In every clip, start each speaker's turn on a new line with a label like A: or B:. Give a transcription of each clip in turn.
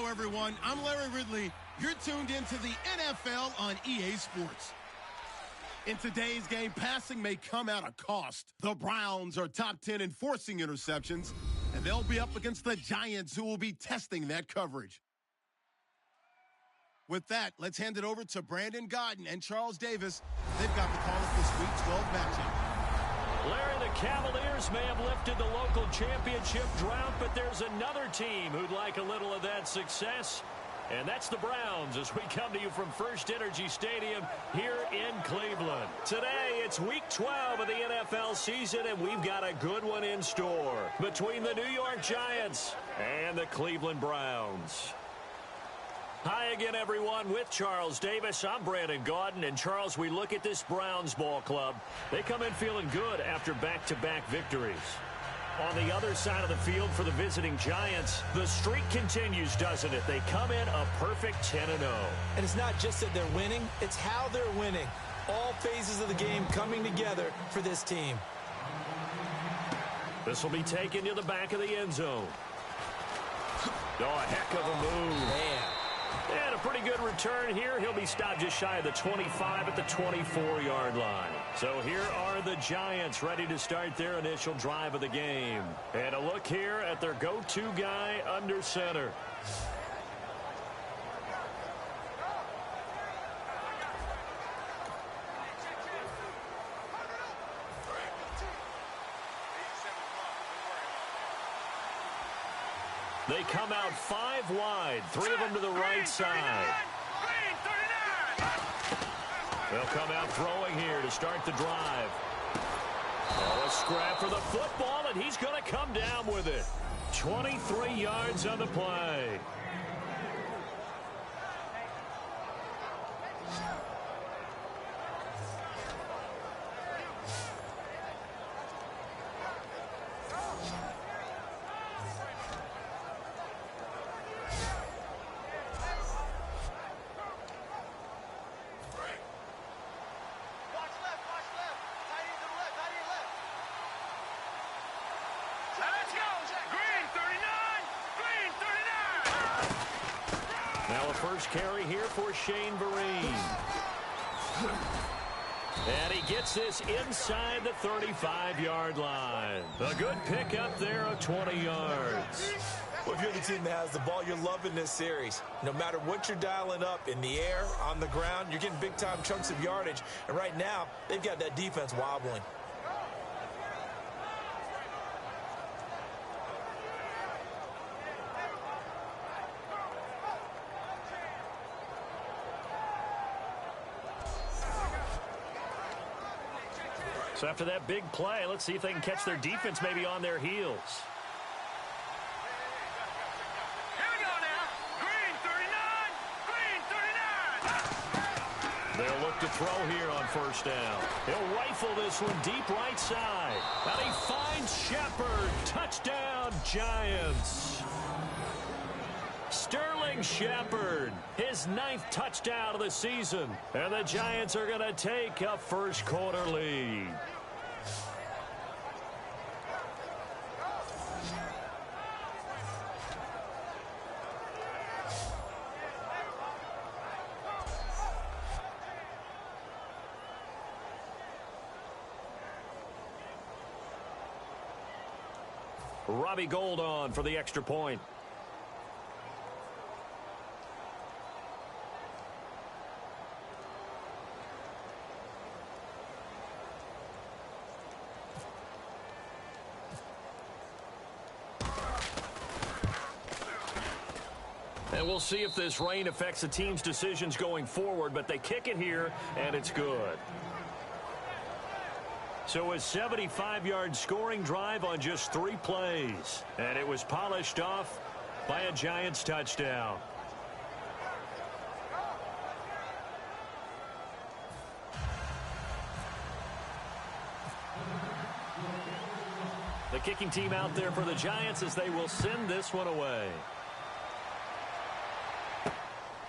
A: Hello, everyone. I'm Larry Ridley. You're tuned into the NFL on EA Sports. In today's game, passing may come at a cost. The Browns are top 10 in forcing interceptions, and they'll be up against the Giants, who will be testing that coverage. With that, let's hand it over to Brandon Gaudin and Charles Davis. They've got the call of this Week 12 matchup.
B: Larry, the Cavaliers may have lifted the local championship drought, but there's another team who'd like a little of that success, and that's the Browns, as we come to you from First Energy Stadium here in Cleveland. Today, it's Week 12 of the NFL season, and we've got a good one in store between the New York Giants and the Cleveland Browns. Hi again, everyone, with Charles Davis. I'm Brandon Gaudin, and Charles, we look at this Browns ball club. They come in feeling good after back-to-back victories. On the other side of the field for the visiting Giants, the streak continues, doesn't it? They come in a perfect 10-0.
C: And it's not just that they're winning, it's how they're winning. All phases of the game coming together for this team.
B: This will be taken to the back of the end zone. Oh, a heck of a move.
C: Man.
B: And a pretty good return here. He'll be stopped just shy of the 25 at the 24-yard line. So here are the Giants ready to start their initial drive of the game. And a look here at their go-to guy under center. They come out 5 wide, 3 of them to the right side. They'll come out throwing here to start the drive. Oh, a scrap for the football, and he's going to come down with it. 23 yards on the play. First carry here for Shane Vereen. And he gets this inside the 35-yard line. A good pickup there of 20 yards.
C: Well, if you're the team that has the ball, you're loving this series. No matter what you're dialing up, in the air, on the ground, you're getting big-time chunks of yardage. And right now, they've got that defense wobbling.
B: So after that big play, let's see if they can catch their defense maybe on their heels.
D: Here we go now. Green 39.
B: They'll look to throw here on first down. He'll rifle this one deep right side. And he finds Shepard. Touchdown, Giants. Sterling Shepard, his 9th touchdown of the season. And the Giants are going to take a first quarter lead. Robbie Gould on for the extra point. And we'll see if this rain affects the team's decisions going forward, but they kick it here, and it's good. So a 75-yard scoring drive on just 3 plays, and it was polished off by a Giants touchdown. The kicking team out there for the Giants as they will send this one away.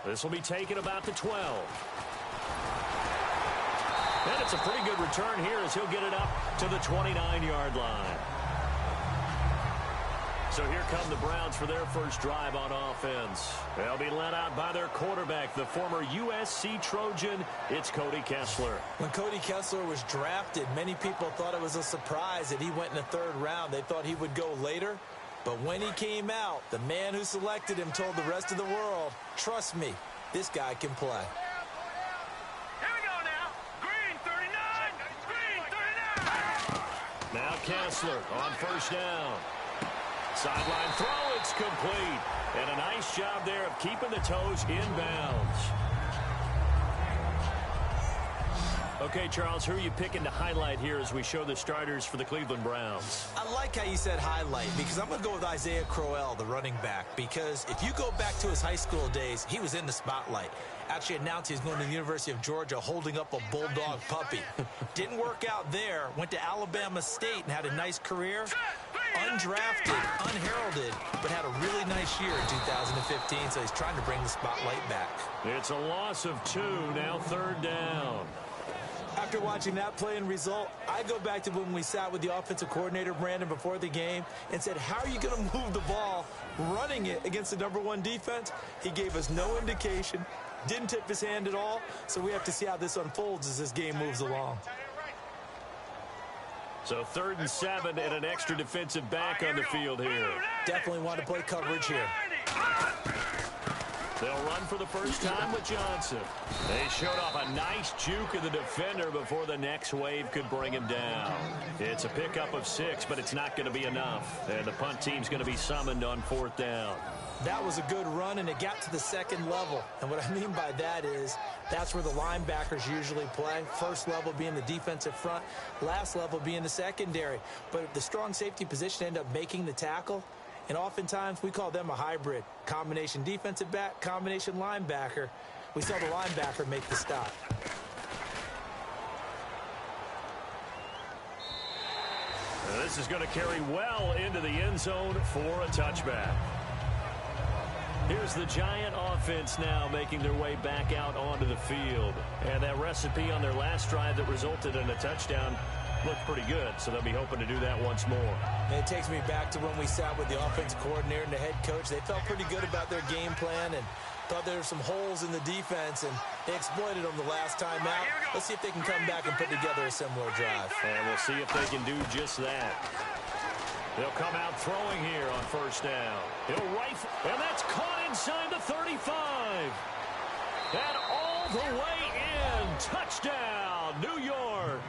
B: This will be taken about the 12. And it's a pretty good return here as he'll get it up to the 29-yard line. So here come the Browns for their first drive on offense. They'll be led out by their quarterback, the former USC Trojan. It's Cody Kessler.
C: When Cody Kessler was drafted, many people thought it was a surprise that he went in the 3rd round. They thought he would go later. But when he came out, the man who selected him told the rest of the world, trust me, this guy can play.
D: Here we go now. Green 39. Green 39.
B: Now Kessler on first down. Sideline throw, it's complete. And a nice job there of keeping the toes inbounds. Okay, Charles, who are you picking to highlight here as we show the starters for the Cleveland Browns?
C: I like how you said highlight because I'm going to go with Isaiah Crowell, the running back, because if you go back to his high school days, he was in the spotlight. Actually announced he's going to the University of Georgia holding up a bulldog puppy. Didn't work out there. Went to Alabama State and had a nice career. Undrafted, unheralded, but had a really nice year in 2015, so he's trying to bring the spotlight back.
B: It's a loss of 2, now 3rd down.
C: After watching that play and result, I go back to when we sat with the offensive coordinator, Brandon, before the game and said, how are you going to move the ball running it against the #1 defense? He gave us no indication, didn't tip his hand at all, so we have to see how this unfolds as this game moves along.
B: So 3rd and 7 and an extra defensive back on the field here.
C: Definitely want to play coverage here.
B: They'll run for the first time with Johnson. They showed off a nice juke of the defender before the next wave could bring him down. It's a pickup of 6, but it's not going to be enough. And the punt team's going to be summoned on 4th down.
C: That was a good run, and it got to the 2nd level. And what I mean by that is that's where the linebackers usually play. First level being the defensive front, last level being the secondary. But the strong safety position ended up making the tackle. And oftentimes we call them a hybrid. Combination defensive back, combination linebacker. We saw the linebacker make the stop.
B: Now this is going to carry well into the end zone for a touchback. Here's the Giant offense now making their way back out onto the field. And that recipe on their last drive that resulted in a touchdown looked pretty good, so they'll be hoping to do that once more.
C: And it takes me back to when we sat with the offensive coordinator and the head coach. They felt pretty good about their game plan and thought there were some holes in the defense, and they exploited them the last time out. Let's see if they can come back and put together a similar drive.
B: And we'll see if they can do just that. They'll come out throwing here on first down. He'll rifle, and that's caught inside the 35. And all the way in. Touchdown, New York.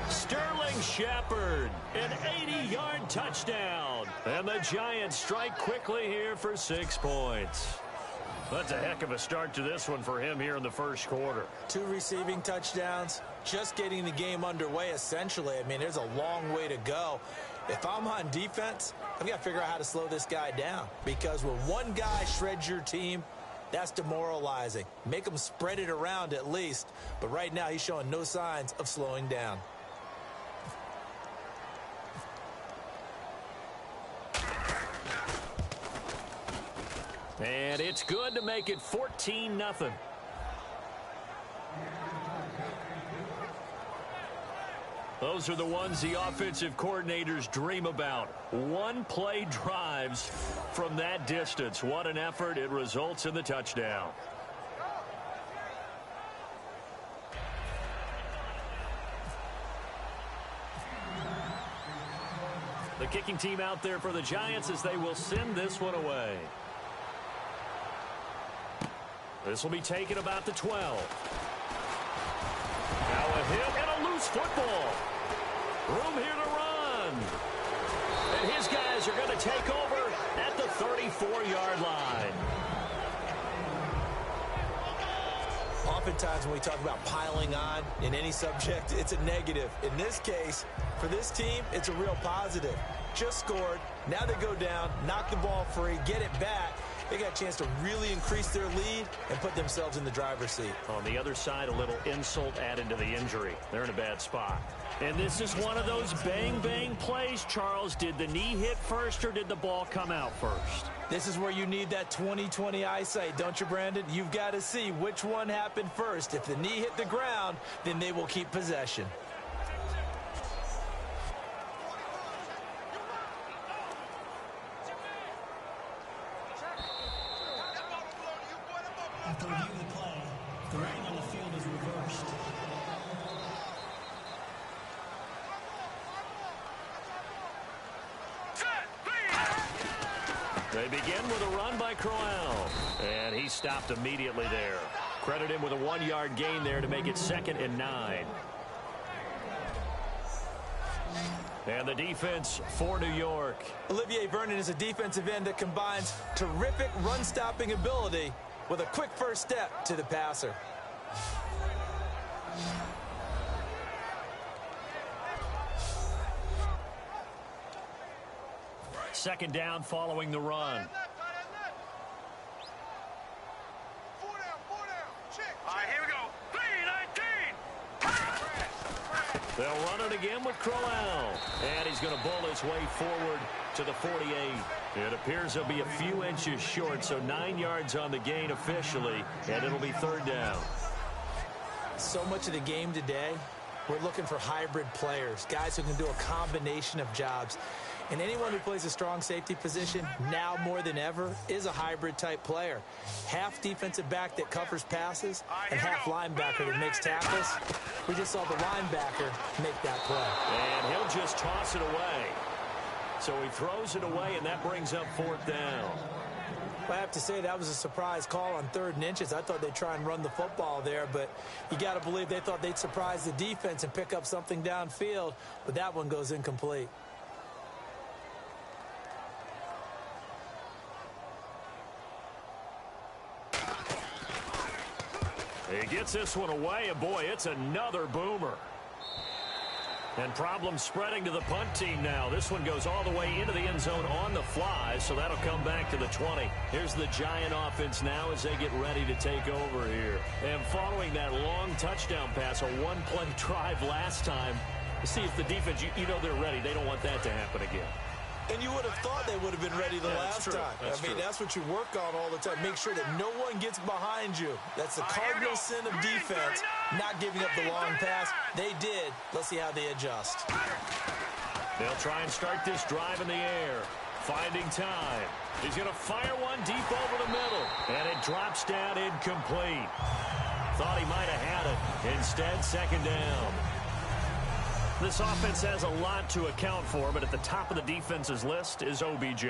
B: Sterling Shepard, an 80-yard touchdown. And the Giants strike quickly here for 6 points. That's a heck of a start to this one for him here in the first quarter. 2 receiving touchdowns, just getting the game underway essentially. I mean, there's a long way to go. If I'm on defense, I've got to figure out how to slow this guy down. Because when one guy shreds your team, that's demoralizing. Make him spread it around at least. But right now, he's showing no signs of slowing down. And it's good to make it 14-0. Those are the ones the offensive coordinators dream about. One-play drives from that distance. What an effort. It results in the touchdown. The kicking team out there for the Giants as they will send this one away. This will be taken about the 12. Now a hit and a loose football. Room here to run. And his guys are going to take over at the 34-yard line. Oftentimes when we talk about piling on in any subject, it's a negative. In this case, for this team, it's a real positive. Just scored. Now they go down, knock the ball free, get it back. They got a chance to really increase their lead and put themselves in the driver's seat. On the other side, a little insult added to the injury. They're in a bad spot. And this is one of those bang-bang plays, Charles. Did the knee hit first or did the ball come out first? This is where you need that 20/20 eyesight, don't you, Brandon? You've got to see which one happened first. If the knee hit the ground, then they will keep possession.
E: To review the play, the rating on the field is reversed.
B: They begin with a run by Crowell, and he stopped immediately there. Credit him with a 1-yard gain there to make it 2nd and 9. And the defense for New York.
C: Olivier Vernon is a defensive end that combines terrific run-stopping ability with a quick first step to the passer.
B: Second down following the run.
D: All right, here we go. 3-19.
B: They'll run it again with Crowell. And he's going to bull his way forward to the 48. It appears he'll be a few inches short, so 9 yards on the gain officially, and it'll be 3rd down.
C: So much of the game today, we're looking for hybrid players, guys who can do a combination of jobs. And anyone who plays a strong safety position, now more than ever, is a hybrid-type player. Half defensive back that covers passes, and half linebacker that makes tackles. We just saw the linebacker make that play.
B: And he'll just toss it away. So he throws it away, and that brings up 4th down.
C: I have to say that was a surprise call on 3rd and inches. I thought they'd try and run the football there, but you got to believe they thought they'd surprise the defense and pick up something downfield, but that one goes incomplete.
B: He gets this one away, and boy, it's another boomer. And problems spreading to the punt team now. This one goes all the way into the end zone on the fly, so that'll come back to the 20. Here's the Giant offense now as they get ready to take over here. And following that long touchdown pass, a one-play drive last time, see if the defense, you know they're ready. They don't want that to happen again.
C: And you would have thought they would have been ready the last time. That's what you work on all the time. Make sure that no one gets behind you. That's the cardinal sin of defense, not giving up the long pass. They did. Let's see how they adjust.
B: They'll try and start this drive in the air. Finding time. He's going to fire one deep over the middle. And it drops down incomplete. Thought he might have had it. Instead, 2nd down. This offense has a lot to account for, but at the top of the defense's list is OBJ.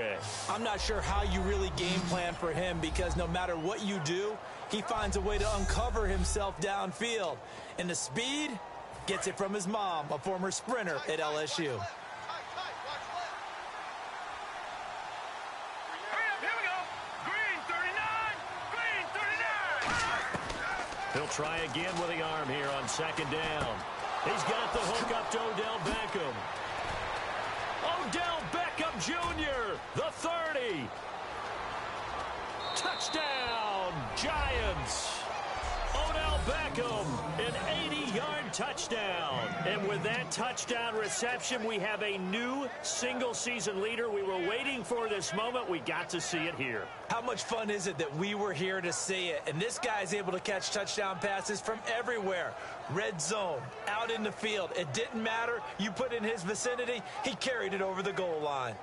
C: I'm not sure how you really game plan for him because no matter what you do, he finds a way to uncover himself downfield. And the speed gets it from his mom, a former sprinter at LSU.
D: Here we go. Green 39. Green 39.
B: He'll try again with the arm here on 2nd down. He's got the hook up to Odell Beckham. Odell Beckham Jr., the 30. Touchdown, Giants. Odell Beckham, an 80-yard touchdown. And with that touchdown reception, we have a new single-season leader. We were waiting for this moment. We got to see it here.
C: How much fun is it that we were here to see it? And this guy's able to catch touchdown passes from everywhere. Red zone, out in the field. It didn't matter. You put in his vicinity, he carried it over the goal line.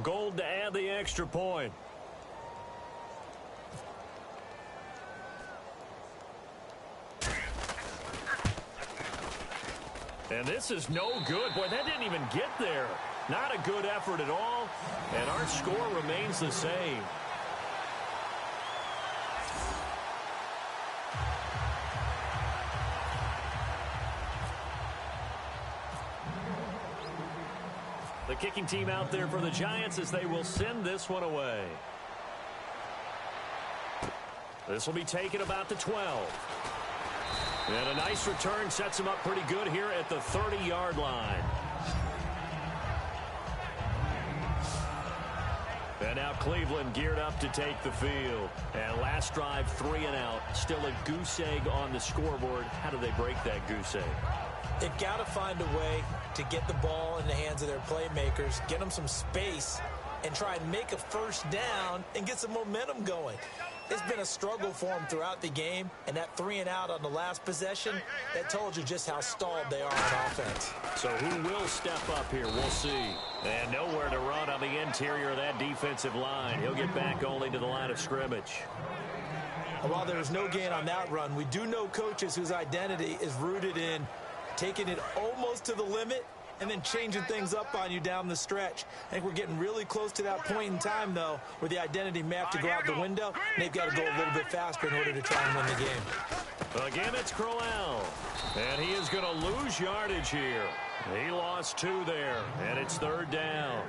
B: Gold to add the extra point. And this is no good. Boy, that didn't even get there. Not a good effort at all. And our score remains the same. The kicking team out there for the Giants as they will send this one away. This will be taken about the 12. And a nice return sets him up pretty good here at the 30-yard line. And now Cleveland geared up to take the field. And last drive, 3 and out. Still a goose egg on the scoreboard. How do they break that goose egg?
C: They've got to find a way to get the ball in the hands of their playmakers, get them some space, and try and make a first down and get some momentum going. It's been a struggle for them throughout the game, and that 3 and out on the last possession, that told you just how stalled they are on offense.
B: So who will step up here? We'll see. And nowhere to run on the interior of that defensive line. He'll get back only to the line of scrimmage.
C: While there was no gain on that run, we do know coaches whose identity is rooted in taking it almost to the limit and then changing things up on you down the stretch. I think we're getting really close to that point in time, though, where the identity may have to go out the window, and they've got to go a little bit faster in order to try and win the game.
B: Again, it's Crowell, and he is going to lose yardage here. He lost 2 there, and it's 3rd down.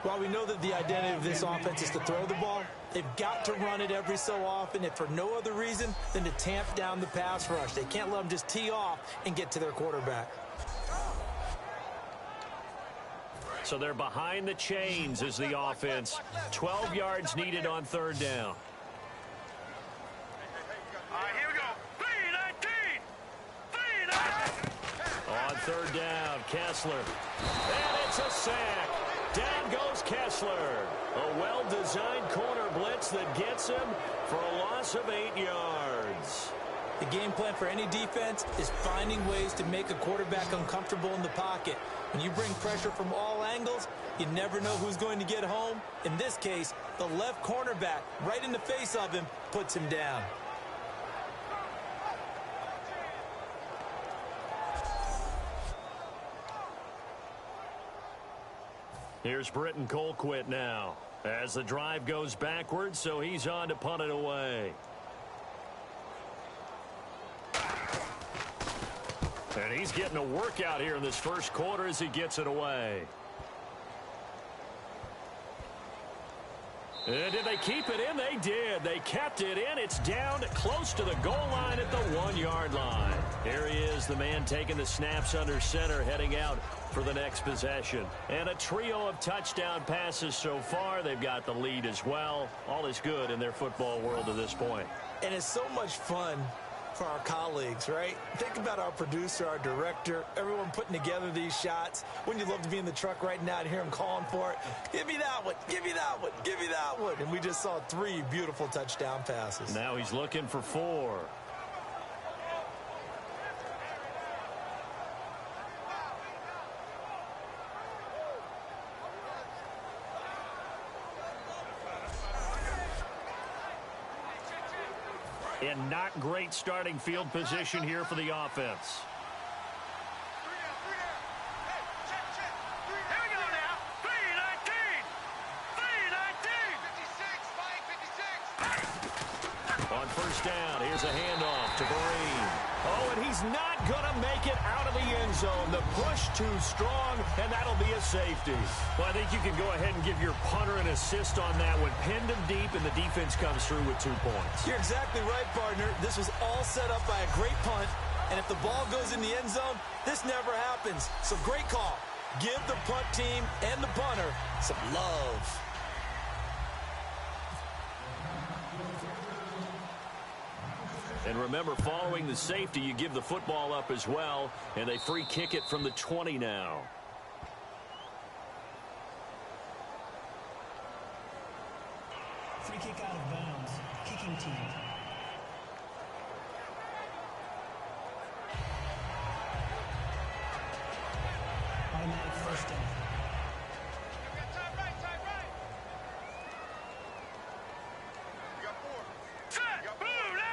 C: While we know that the identity of this offense is to throw the ball, they've got to run it every so often, if for no other reason than to tamp down the pass rush. They can't let them just tee off and get to their quarterback.
B: So they're behind the chains as the offense. 12 yards needed on 3rd down.
D: Here we go. 3-19. 3-19.
B: On 3rd down, Kessler. And it's a sack. Down goes Kessler. A well-designed corner blitz that gets him for a loss of 8 yards.
C: The game plan for any defense is finding ways to make a quarterback uncomfortable in the pocket. When you bring pressure from all angles, you never know who's going to get home. In this case, the left cornerback, right in the face of him, puts him down.
B: Here's Britton Colquitt now as the drive goes backwards, so he's on to punt it away. And he's getting a workout here in this first quarter as he gets it away. And did they keep it in? They did. They kept it in. It's down close to the goal line at the 1-yard line. Here he is, the man taking the snaps under center, heading out for the next possession. And a trio of touchdown passes so far. They've got the lead as well. All is good in their football world at this point.
C: And it's so much fun for our colleagues, right? Think about our producer, our director, everyone putting together these shots. Wouldn't you love to be in the truck right now and hear him calling for it? Give me that one, give me that one, give me that one. And we just saw 3 beautiful touchdown passes.
B: Now he's looking for 4. In not great starting field position here for the offense.
D: Here we go now. 3-19. 3-19. 56.
B: On first down, here's a handoff to Breen. Oh, and he's not going to make it out of the end zone. The push too strong, and that'll be a safety. Well, I think you can go ahead and give your punter an assist on that one. Pinned him deep, and the defense comes through with 2 points.
C: You're exactly right, partner. This was all set up by a great punt, and if the ball goes in the end zone, this never happens. So great call. Give the punt team and the punter some love.
B: And remember, following the safety, you give the football up as well, and they free kick it from the 20 now.
E: Free kick out of bounds. Kicking team. Automatic first down.
D: Time right. You got 4. Set. Blue 90.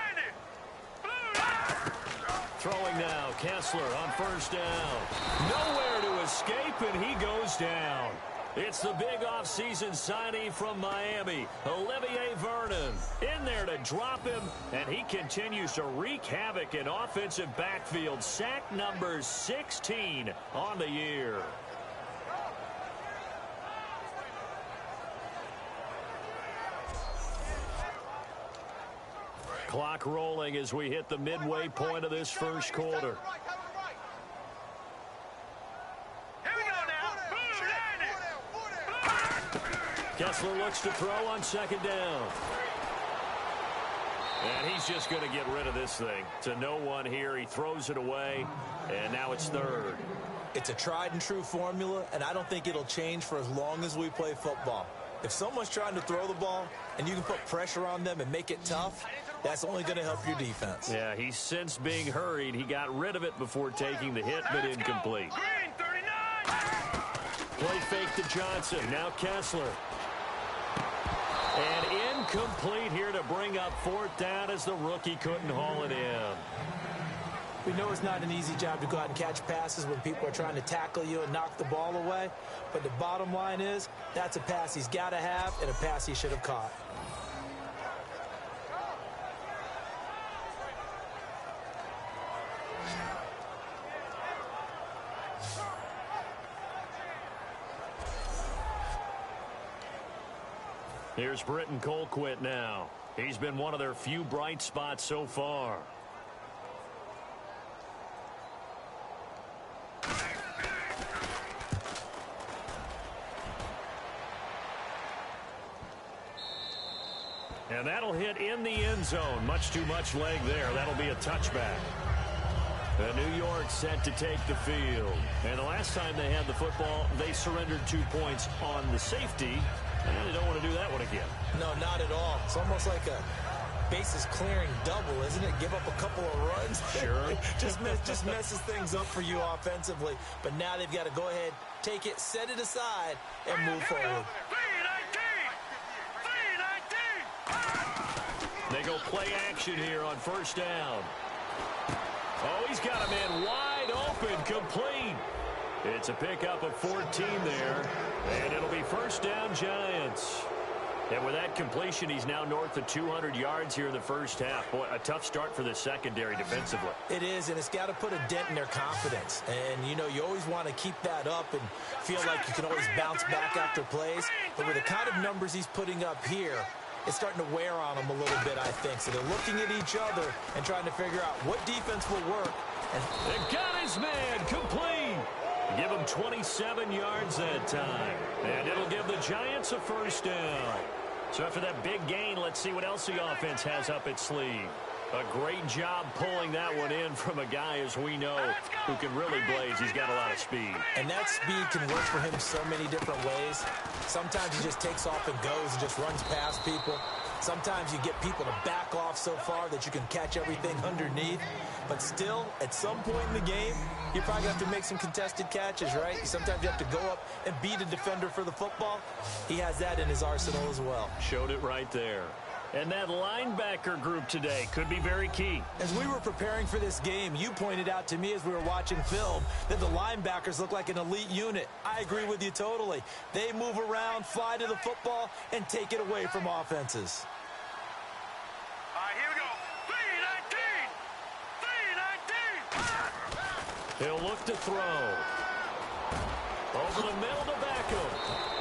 B: Throwing now, Kessler on first down. Nowhere to escape, and he goes down. It's the big offseason signee from Miami, Olivier Vernon. In there to drop him, and he continues to wreak havoc in offensive backfield. Sack number 16 on the year. Clock rolling as we hit the midway point of this first quarter.
D: Here we go now. Blue 90.
B: Kessler looks to throw on second down. And he's just going to get rid of this thing. To no one here. He throws it away, and now it's third.
C: It's a tried-and-true formula, and I don't think it'll change for as long as we play football. If someone's trying to throw the ball and you can put pressure on them and make it tough, that's only going to help your defense.
B: Yeah, he's sensed being hurried. He got rid of it before taking the hit, but incomplete.
D: Green, 39.
B: Play fake to Johnson. Now Kessler. And incomplete here to bring up fourth down as the rookie couldn't haul it in.
C: We know it's not an easy job to go out and catch passes when people are trying to tackle you and knock the ball away. But the bottom line is, that's a pass he's got to have and a pass he should have caught.
B: Here's Britton Colquitt now. He's been one of their few bright spots so far. And that'll hit in the end zone. Much too much leg there. That'll be a touchback. And New York set to take the field. And the last time they had the football, they surrendered 2 points on the safety. And they don't want to do that one again.
C: No, not at all. It's almost like a bases clearing double, isn't it? Give up a couple of runs.
B: Sure.
C: just messes things up for you offensively. But now they've got to go ahead, take it, set it aside, and move forward.
D: 3-19.
B: They go play action here on first down. Oh, he's got a man wide open, complete. It's a pickup of 14 there, and it'll be first down Giants. And with that completion, he's now north of 200 yards here in the first half. Boy, a tough start for the secondary defensively.
C: It is, and it's got to put a dent in their confidence. And, you know, you always want to keep that up and feel like you can always bounce back after plays. But with the kind of numbers he's putting up here, it's starting to wear on them a little bit, I think. So they're looking at each other and trying to figure out what defense will work. And
B: they got his man, complete. Give him 27 yards that time. And it'll give the Giants a first down. So after that big gain, let's see what else the offense has up its sleeve. A great job pulling that one in from a guy, as we know, who can really blaze. He's got a lot of speed.
C: And that speed can work for him so many different ways. Sometimes he just takes off and goes and just runs past people. Sometimes you get people to back off so far that you can catch everything underneath. But still, at some point in the game, you're probably going to have to make some contested catches, right? Sometimes you have to go up and beat a defender for the football. He has that in his arsenal as well.
B: Showed it right there. And that linebacker group today could be very key.
C: As we were preparing for this game, you pointed out to me as we were watching film that the linebackers look like an elite unit. I agree with you totally. They move around, fly to the football, and take it away from offenses.
D: All right, here we go. 3-19. 3-19.
B: He'll look to throw. Over the middle to Beckham.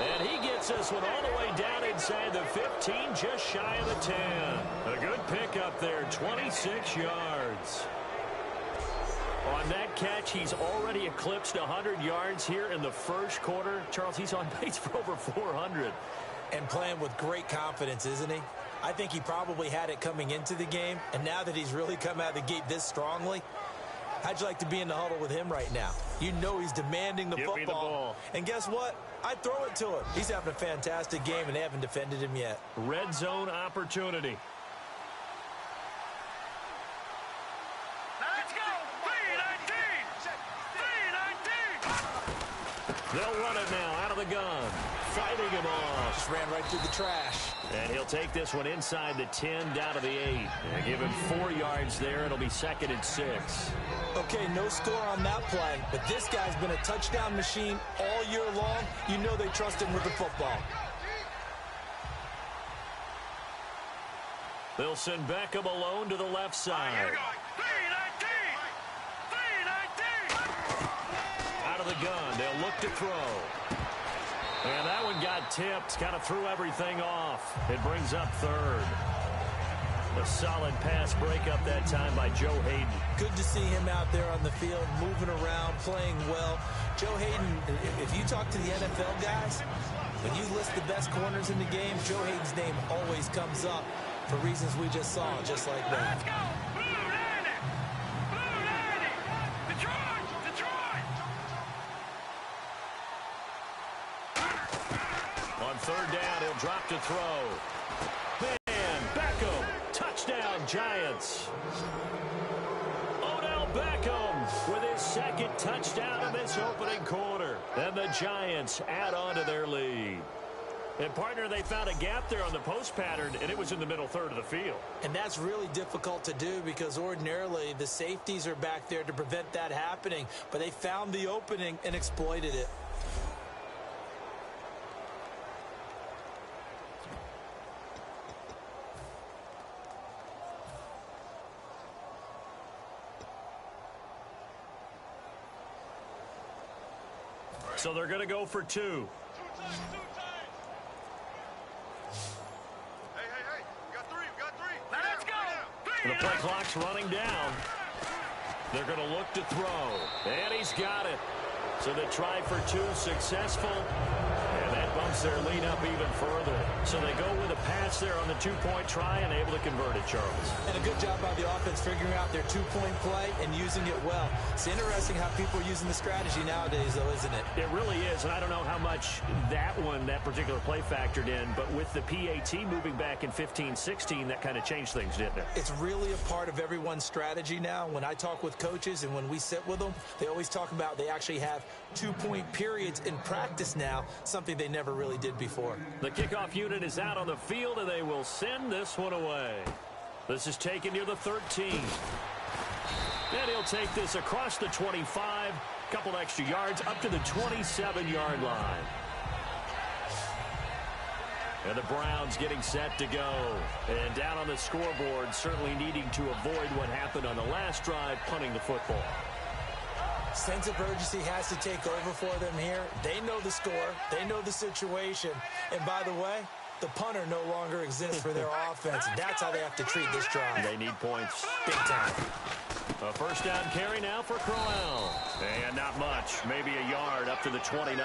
B: And he gets this one all the way down inside the 15, just shy of the 10. A good pickup there, 26 yards. On that catch, he's already eclipsed 100 yards here in the first quarter. Charles, he's on pace for over 400.
C: And playing with great confidence, isn't he? I think he probably had it coming into the game, and now that he's really come out of the gate this strongly, how'd you like to be in the huddle with him right now? You know he's demanding the football.
B: Give me the ball.
C: And guess what? I'd throw it to him. He's having a fantastic game, and they haven't defended him yet.
B: Red zone opportunity.
D: Let's go. 3-19. 3-19.
B: They'll run it now out of the gun. Fighting him off.
C: Just ran right through the trash.
B: And he'll take this one inside the 10 down to the 8. And give him 4 yards there. It'll be 2nd and 6.
C: Okay, no score on that play, but this guy's been a touchdown machine all year long. You know they trust him with the football.
B: They'll send Beckham alone to the left side.
D: Here we go. 3-19. 3-19.
B: Out of the gun. They'll look to throw. And that one got tipped. Kind of threw everything off. It brings up 3rd. A solid pass breakup that time by Joe Hayden.
C: Good to see him out there on the field, moving around, playing well. Joe Hayden, if you talk to the NFL guys, when you list the best corners in the game, Joe Hayden's name always comes up. for reasons we just saw, just like that.
D: Let's go! Blue 90! Blue 90! Detroit! Detroit!
B: On third down, he'll drop to throw. And Beckham, touchdown Giants. Odell Beckham with his second touchdown in this opening quarter. And the Giants add on to their lead. And, partner, they found a gap there on the post pattern, and it was in the middle third of the field.
C: And that's really difficult to do because ordinarily the safeties are back there to prevent that happening. But they found the opening and exploited it.
B: So they're going to go for two.
D: Two times. Hey. We got three. Let's go.
B: The play clock's running down. They're going to look to throw. And he's got it. So they try for two, successful. And that bumps their lead up even further. So they go with a pass there on the two-point try and able to convert it, Charles.
C: And a good job by the offense figuring out their two-point play and using it well. It's interesting how people are using the strategy nowadays, though, isn't it?
B: It really is, and I don't know how much that particular play factored in, but with the PAT moving back in 15-16, that kind of changed things, didn't it?
C: It's really a part of everyone's strategy now. When I talk with coaches and when we sit with them, they always talk about they actually have two-point periods in practice now, something they never really did before.
B: The kickoff unit is out on the field, and they will send this one away. This is taken near the 13. And he'll take this across the 25, couple extra yards, up to the 27-yard line. And the Browns getting set to go. And down on the scoreboard, certainly needing to avoid what happened on the last drive, punting the football.
C: Sense of urgency has to take over for them here. They know the score. They know the situation. And by the way, the punter no longer exists for their offense. That's how they have to treat this drive.
B: They need points.
C: Big time.
B: A first down carry now for Crowell. And not much. Maybe a yard up to the 29.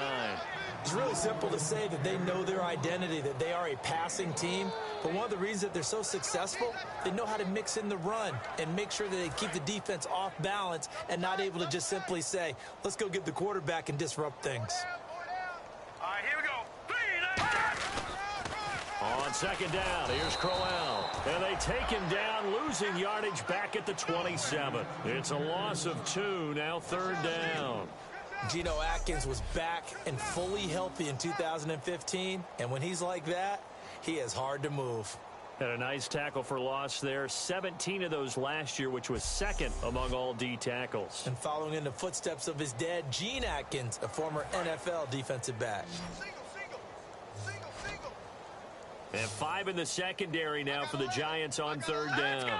C: It's really simple to say that they know their identity, that they are a passing team. But one of the reasons that they're so successful, they know how to mix in the run and make sure that they keep the defense off balance and not able to just simply say, let's go get the quarterback and disrupt things.
D: All right, here we go.
B: On second down, here's Crowell. And they take him down, losing yardage back at the 27. It's a loss of 2, now third down.
C: Geno Atkins was back and fully healthy in 2015. And when he's like that, he is hard to move.
B: And a nice tackle for loss there. 17 of those last year, which was second among all D tackles.
C: And following in the footsteps of his dad, Gene Atkins, a former NFL defensive back.
B: And 5 in the secondary now for the Giants on third down.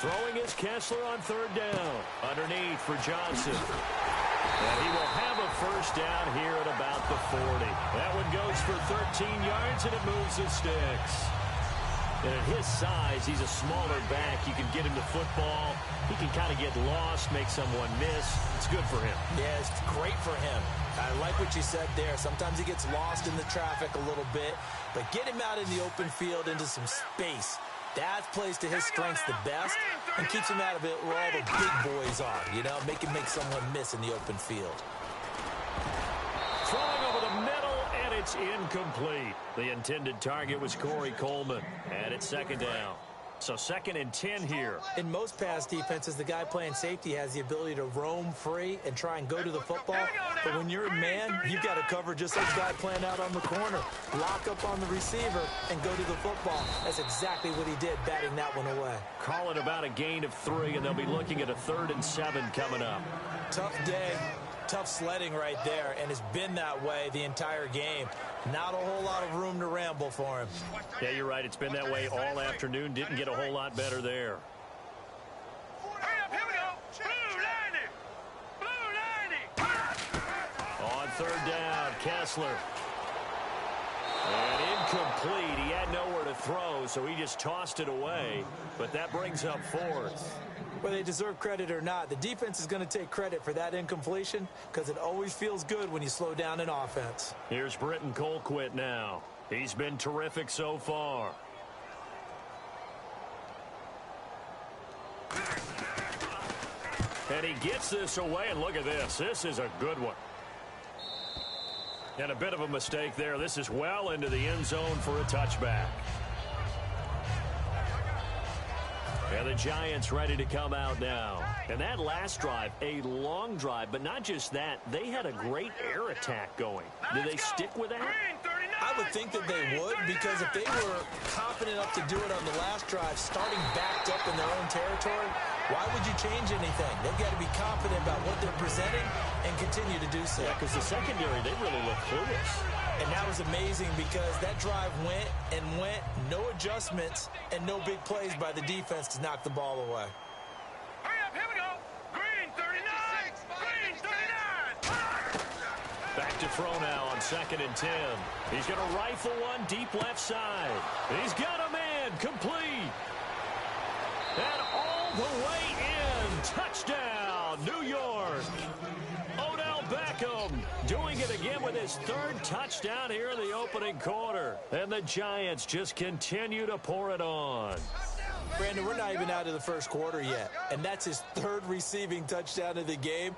B: Throwing is Kessler on third down. Underneath for Johnson. And he will have a first down here at about the 40. That one goes for 13 yards, and it moves the sticks. And at his size, he's a smaller back. You can get him to football. He can kind of get lost, make someone miss. It's good for him.
C: Yeah, it's great for him. I like what you said there. Sometimes he gets lost in the traffic a little bit, but get him out in the open field into some space. That plays to his strengths the best and keeps him out of it where all the big boys are, you know, make someone miss in the open field.
B: Throwing over the middle, and it's incomplete. The intended target was Corey Coleman, and it's second down. So 2nd and 10 here.
C: In most pass defenses, the guy playing safety has the ability to roam free and try and go to the football. But when you're a man, you've got to cover just like the guy playing out on the corner. Lock up on the receiver and go to the football. That's exactly what he did, batting that one away.
B: Call it about a gain of 3, and they'll be looking at a 3rd and 7 coming up.
C: Tough day, tough sledding right there, and it's been that way the entire game. Not a whole lot of room to ramble for him.
B: Yeah, you're right. It's been that way all afternoon. Didn't get a whole lot better there.
D: Hurry up, here we go. Blue 90.
B: On third down, Kessler. And incomplete. He had nowhere to throw, so he just tossed it away. But that brings up 4th.
C: Whether they deserve credit or not, the defense is going to take credit for that incompletion because it always feels good when you slow down an offense.
B: Here's Britton Colquitt now. He's been terrific so far. And he gets this away, and look at this. This is a good one. And a bit of a mistake there. This is well into the end zone for a touchback. And the Giants ready to come out now. And that last drive, a long drive, but not just that. They had a great air attack going. Do they stick with that?
C: I would think that they would, because if they were confident enough to do it on the last drive, starting backed up in their own territory, why would you change anything? They've got to be confident about what they're presenting and continue to do so.
B: Yeah, because the secondary, they really look clueless.
C: And that was amazing because that drive went and went, no adjustments, and no big plays by the defense to knock the ball away.
D: Hurry up, here we go. Green 39. Green 39.
B: Back to throw now on 2nd and 10. He's going to rifle one deep left side. He's got a man complete. And all the way in. Touchdown, New York. Odell Beckham doing it again with his 3rd touchdown here in the opening quarter. And the Giants just continue to pour it on.
C: Brandon, we're not even out of the first quarter yet, and that's his 3rd receiving touchdown of the game.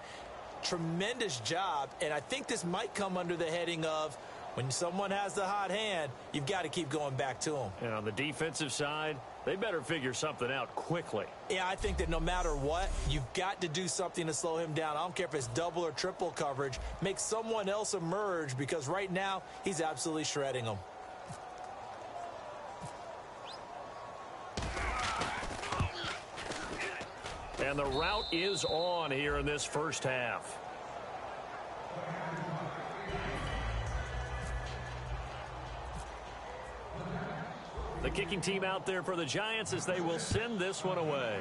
C: Tremendous job, and I think this might come under the heading of when someone has the hot hand, you've got to keep going back to them.
B: And on the defensive side, they better figure something out quickly.
C: Yeah, I think that no matter what, you've got to do something to slow him down. I don't care if it's double or triple coverage. Make someone else emerge, because right now he's absolutely shredding them.
B: And the route is on here in this first half. The kicking team out there for the Giants as they will send this one away.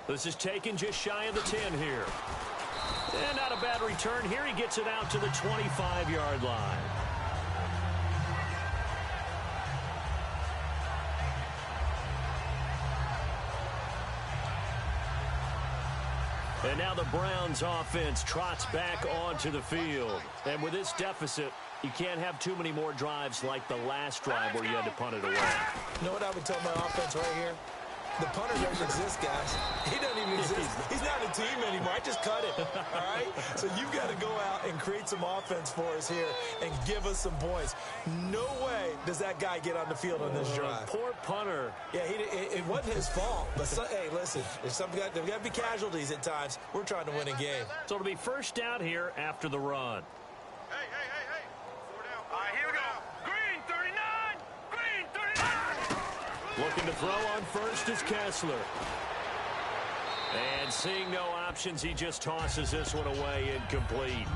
B: This is taken just shy of the 10 here. And not a bad return here. He gets it out to the 25-yard line. And now the Browns offense trots back onto the field. And with this deficit, you can't have too many more drives like the last drive where you had to punt it away.
C: You know what I would tell my offense right here? The punter doesn't exist, guys. He doesn't even exist. He's not a team anymore. I just cut him, all right? So you've got to go out and create some offense for us here and give us some points. No way does that guy get on the field on this drive.
B: Poor punter.
C: Yeah, it wasn't his fault. But, hey, listen, there's got to be casualties at times. We're trying to win a game.
B: So it'll be first down here after the run.
D: Hey. All right, here we go. Green 39. Green 39.
B: Looking to throw on first is Kessler. And seeing no options, he just tosses this one away, incomplete.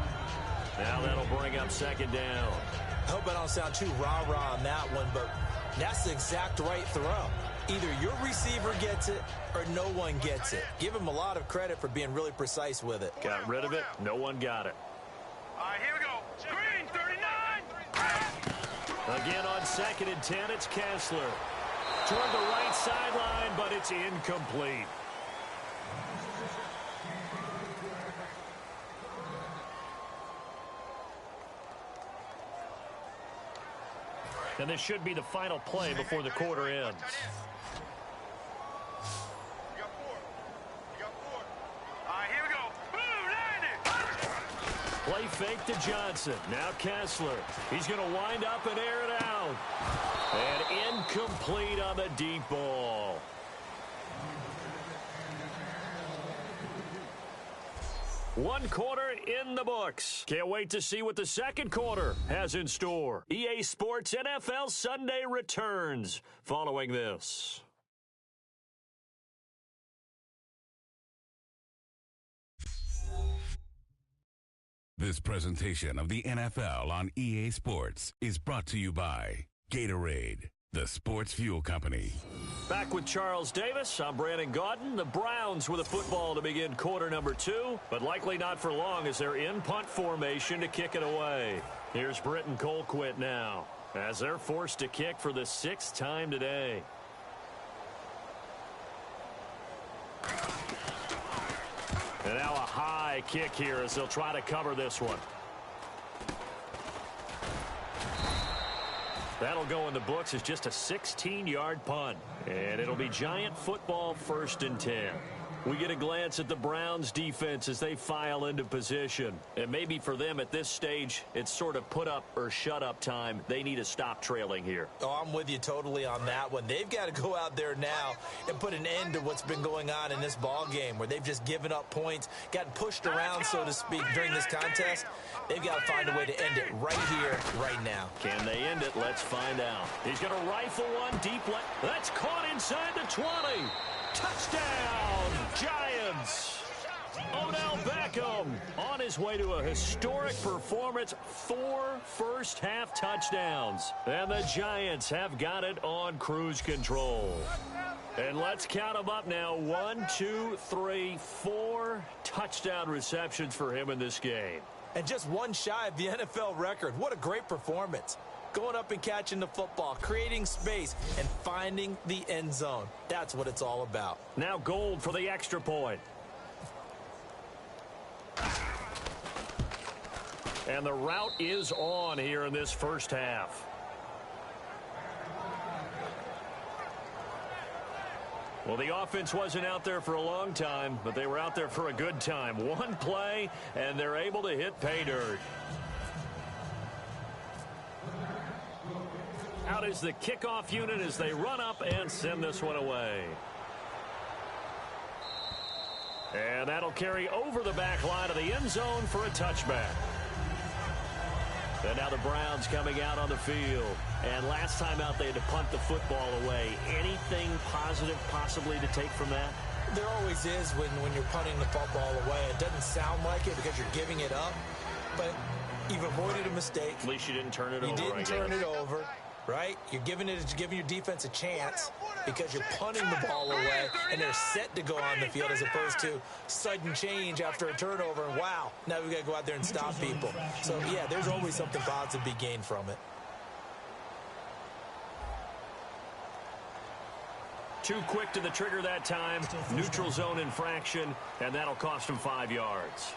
B: Now that'll bring up 2nd down.
C: I hope I don't sound too rah-rah on that one, but that's the exact right throw. Either your receiver gets it or no one gets it. Give him a lot of credit for being really precise with it.
B: Got rid of it. No one got it.
D: All right, here we go. Green 39.
B: Again on 2nd and 10, it's Kessler. Toward the right sideline, but it's incomplete. And this should be the final play before the quarter ends.
D: You got four. All right, here we go. Boom, landed.
B: Play fake to Johnson. Now Kessler. He's going to wind up and air it out. And incomplete on the deep ball. One quarter in the books. Can't wait to see what the second quarter has in store. EA Sports NFL Sunday returns following this.
F: This presentation of the NFL on EA Sports is brought to you by Gatorade, the sports fuel company.
B: Back with Charles Davis. I'm Brandon Gaudin. The Browns with a football to begin quarter number 2, but likely not for long as they're in punt formation to kick it away. Here's Britton Colquitt now as they're forced to kick for the 6th time today. And now a high kick here as they'll try to cover this one. That'll go in the books as just a 16-yard punt. And it'll be Giant football 1st and 10. We get a glance at the Browns defense as they file into position. And maybe for them at this stage, it's sort of put up or shut up time. They need to stop trailing here.
C: Oh, I'm with you totally on that one. They've got to go out there now and put an end to what's been going on in this ball game where they've just given up points, gotten pushed around, so to speak, during this contest. They've got to find a way to end it right here, right now.
B: Can they end it? Let's find out. He's going to rifle one deep left. That's caught inside the 20. Touchdown, Giants. Odell Beckham on his way to a historic performance, 4 first-half touchdowns. And the Giants have got it on cruise control. And let's count them up now. 1, 2, 3, 4 touchdown receptions for him in this game.
C: And just one shy of the NFL record. What a great performance. Going up and catching the football, creating space, and finding the end zone. That's what it's all about.
B: Now Gold for the extra point. And the route is on here in this first half. Well, the offense wasn't out there for a long time, but they were out there for a good time. One play, and they're able to hit pay dirt. Out is the kickoff unit as they run up and send this one away. And that'll carry over the back line of the end zone for a touchback. And now the Browns coming out on the field. And last time out they had to punt the football away. Anything positive possibly to take from that?
C: There always is when you're punting the football away. It doesn't sound like it because you're giving it up. But you've avoided a mistake.
B: At least you didn't turn it over.
C: You didn't turn it over. Right? You're giving your defense a chance because you're punting the ball away and they're set to go on the field as opposed to sudden change after a turnover. And wow, now we've got to go out there and stop people. So, yeah, there's always something positive to be gained from it.
B: Too quick to the trigger that time. Neutral zone infraction, and that'll cost him 5 yards.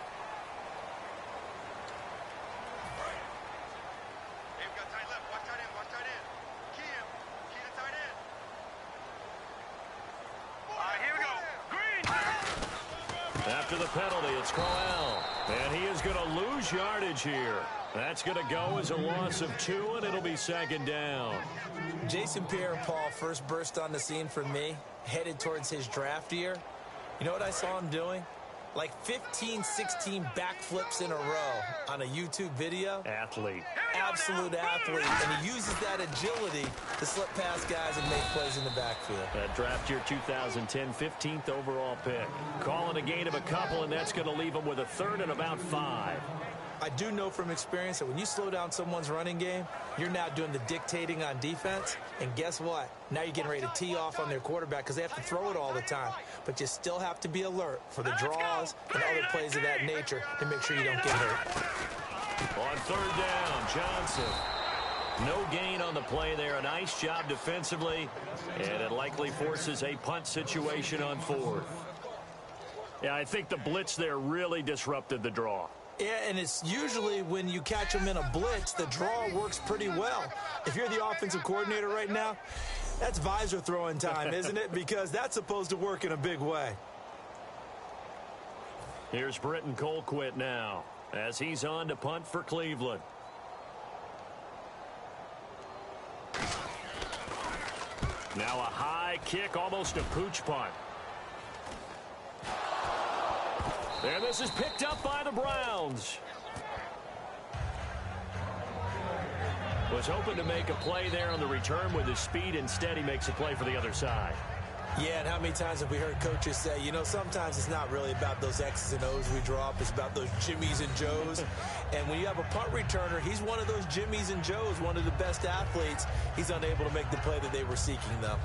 B: After the penalty, it's Crowell. And he is going to lose yardage here. That's going to go as a loss of 2, and it'll be 2nd down.
C: Jason Pierre-Paul first burst on the scene for me, headed towards his draft year. You know what I saw him doing? Like 15, 16 backflips in a row on a YouTube video.
B: Athlete.
C: Absolute athlete. And he uses that agility to slip past guys and make plays in the backfield.
B: That draft year 2010, 15th overall pick. Calling a gain of a couple, and that's going to leave him with a 3rd and about 5.
C: I do know from experience that when you slow down someone's running game, you're now doing the dictating on defense. And guess what? Now you're getting ready to tee off on their quarterback because they have to throw it all the time. But you still have to be alert for the draws and other plays of that nature to make sure you don't get hurt.
B: On 3rd down, Johnson. No gain on the play there. A nice job defensively. And it likely forces a punt situation on 4th. Yeah, I think the blitz there really disrupted the draw.
C: Yeah, and it's usually when you catch them in a blitz, the draw works pretty well. If you're the offensive coordinator right now, that's visor throwing time, isn't it? Because that's supposed to work in a big way.
B: Here's Britton Colquitt now as he's on to punt for Cleveland. Now a high kick, almost a pooch punt. And this is picked up by the Browns. Was hoping to make a play there on the return with his speed. Instead, he makes a play for the other side.
C: Yeah, and how many times have we heard coaches say, you know, sometimes it's not really about those X's and O's we draw up. It's about those Jimmies and Joes. And when you have a punt returner, he's one of those Jimmies and Joes, one of the best athletes. He's unable to make the play that they were seeking, though.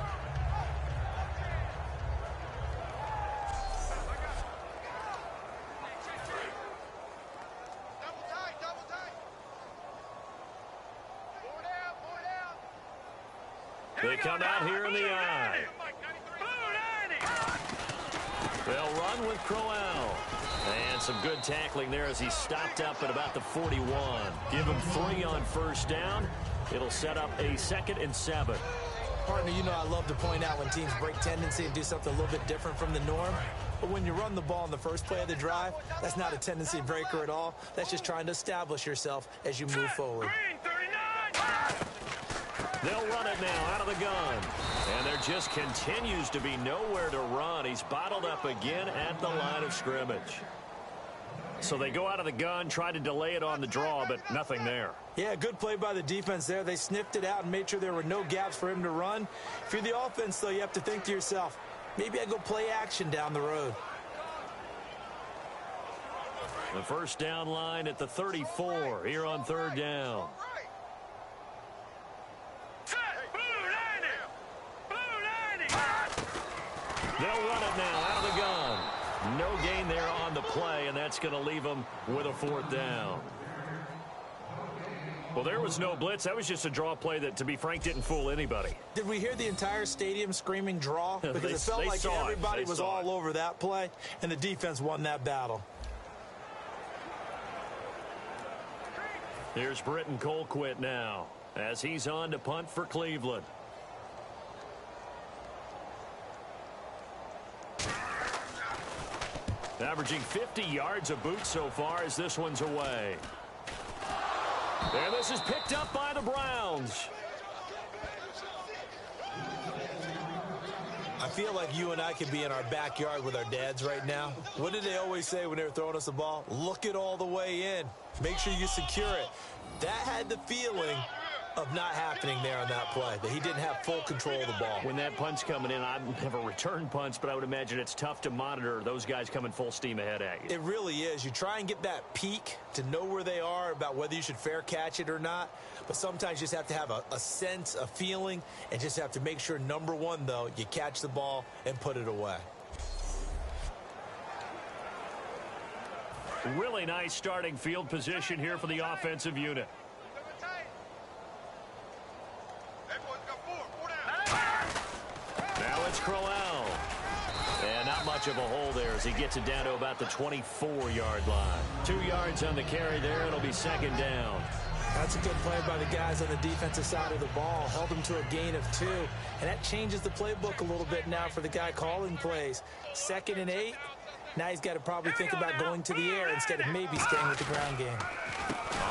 B: They come out here in the eye. They'll run with Crowell. And some good tackling there as he stopped up at about the 41. Give him 3 on 1st down. It'll set up a 2nd and 7.
C: Partner, you know I love to point out when teams break tendency and do something a little bit different from the norm. But when you run the ball in the first play of the drive, that's not a tendency breaker at all. That's just trying to establish yourself as you move forward.
B: They'll run it now out of the gun. And there just continues to be nowhere to run. He's bottled up again at the line of scrimmage. So they go out of the gun, try to delay it on the draw, but nothing there.
C: Yeah, good play by the defense there. They sniffed it out and made sure there were no gaps for him to run. If you're the offense, though, you have to think to yourself, maybe I go play action down the road.
B: The first down line at the 34 here on 3rd down. They'll run it now out of the gun. No gain there on the play, and that's going to leave them with a 4th down. Well, there was no blitz. That was just a draw play that, to be frank, didn't fool anybody.
C: Did we hear the entire stadium screaming draw? Because it felt like everybody was all over that play, and the defense won that battle.
B: Here's Britton Colquitt now as he's on to punt for Cleveland. Averaging 50 yards a boot so far as this one's away. And this is picked up by the Browns.
C: I feel like you and I could be in our backyard with our dads right now. What did they always say when they were throwing us the ball? Look it all the way in. Make sure you secure it. That had the feeling of not happening there on that play, that he didn't have full control of the ball.
B: When that punt's coming in, I've never returned punts, but I would imagine it's tough to monitor those guys coming full steam ahead at you.
C: It really is. You try and get that peek to know where they are, about whether you should fair catch it or not, but sometimes you just have to have a sense, a feeling, and just have to make sure, number one, though, you catch the ball and put it away.
B: Really nice starting field position here for the offensive unit. Now it's Crowell. And not much of a hole there as he gets it down to about the 24-yard line. 2 yards on the carry there. It'll be 2nd down.
C: That's a good play by the guys on the defensive side of the ball. Held them to a gain of 2. And that changes the playbook a little bit now for the guy calling plays. 2nd and 8. Now he's got to probably think about going to the air instead of maybe staying with the ground game.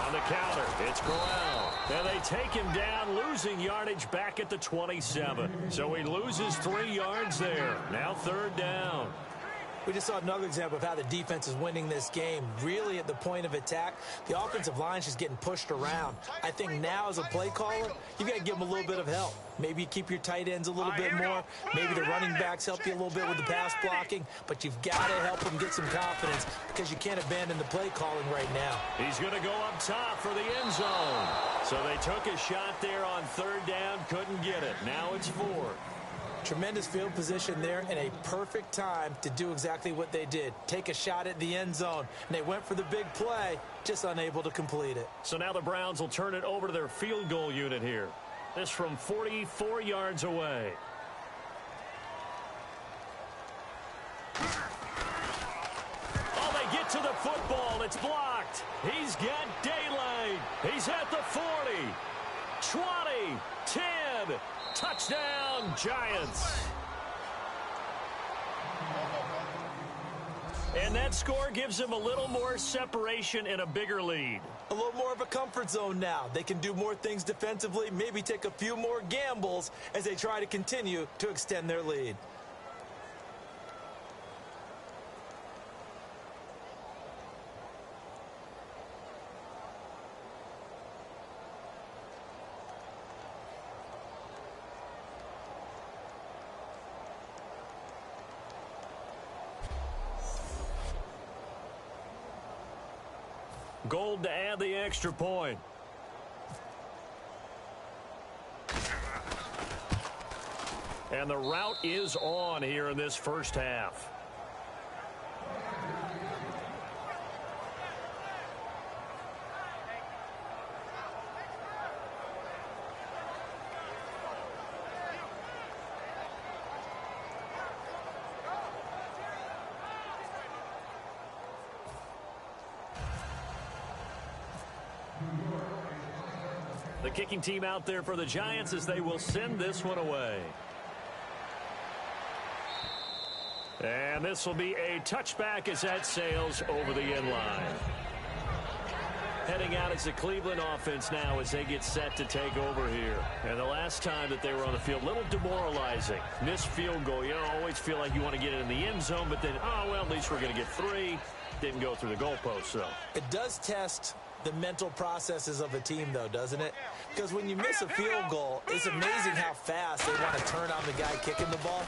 B: On the counter, it's Crowell. And they take him down, losing yardage back at the 27. So he loses 3 yards there. Now 3rd down.
C: We just saw another example of how the defense is winning this game. Really at the point of attack, the offensive line is just getting pushed around. I think now as a play caller, you've got to give them a little bit of help. Maybe you keep your tight ends a little bit more. Maybe the running backs help you a little bit with the pass blocking. But you've got to help them get some confidence because you can't abandon the play calling right now.
B: He's going to go up top for the end zone. So they took a shot there on 3rd down, couldn't get it. Now it's 4.
C: Tremendous field position there and a perfect time to do exactly what they did. Take a shot at the end zone. And they went for the big play, just unable to complete it.
B: So now the Browns will turn it over to their field goal unit here. This from 44 yards away. Oh, they get to the football. It's blocked. He's got daylight. He's at the 40, 20, 10. Touchdown, Giants. And that score gives them a little more separation and a bigger lead.
C: A little more of a comfort zone now. They can do more things defensively, maybe take a few more gambles as they try to continue to extend their lead.
B: Gold to add the extra point. And the route is on here in this first half. The kicking team out there for the Giants as they will send this one away. And this will be a touchback as that sails over the end line. Heading out is the Cleveland offense now as they get set to take over here. And the last time that they were on the field, a little demoralizing. Missed field goal. You always feel like you want to get it in the end zone, but then, oh, well, at least we're going to get 3. Didn't go through the goalpost, so.
C: It does test the mental processes of a team, though, doesn't it? Because when you miss a field goal, it's amazing how fast they want to turn on the guy kicking the ball.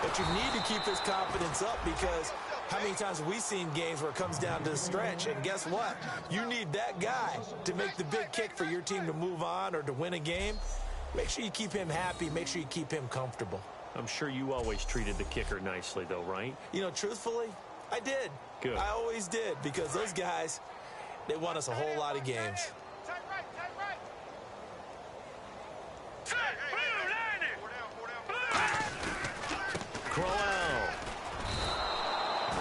C: But you need to keep his confidence up because how many times have we seen games where it comes down to the stretch, and guess what? You need that guy to make the big kick for your team to move on or to win a game. Make sure you keep him happy. Make sure you keep him comfortable.
B: I'm sure you always treated the kicker nicely, though, right?
C: You know, truthfully, I did.
B: Good.
C: I always did because those guys, they won us a whole lot of games.
B: Crowell.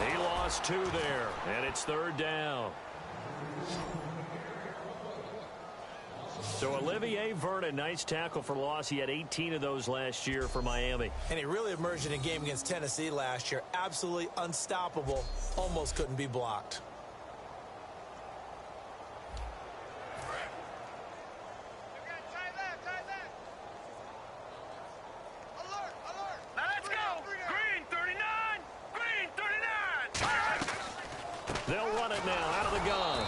B: He lost 2 there, and it's 3rd down. So Olivier Vernon, nice tackle for loss. He had 18 of those last year for Miami.
C: And he really emerged in a game against Tennessee last year. Absolutely unstoppable. Almost couldn't be blocked.
B: They'll run it now out of the gun.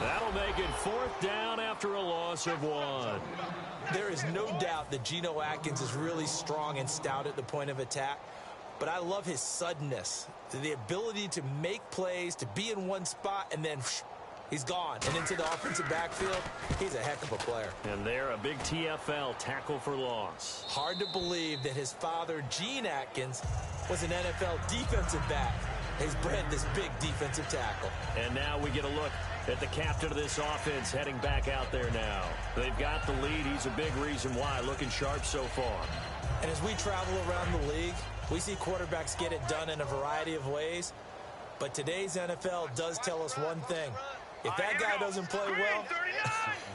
B: That'll make it 4th down after a loss of 1.
C: There is no doubt that Geno Atkins is really strong and stout at the point of attack. But I love his suddenness, the ability to make plays, to be in one spot, and then he's gone. And into the offensive backfield, he's a heck of a player.
B: And there, a big TFL, tackle for loss.
C: Hard to believe that his father, Gene Atkins, was an NFL defensive back. He's bred this big defensive tackle.
B: And now we get a look at the captain of this offense heading back out there now. They've got the lead. He's a big reason why. Looking sharp so far.
C: And as we travel around the league, we see quarterbacks get it done in a variety of ways. But today's NFL does tell us one thing. If that guy doesn't play well,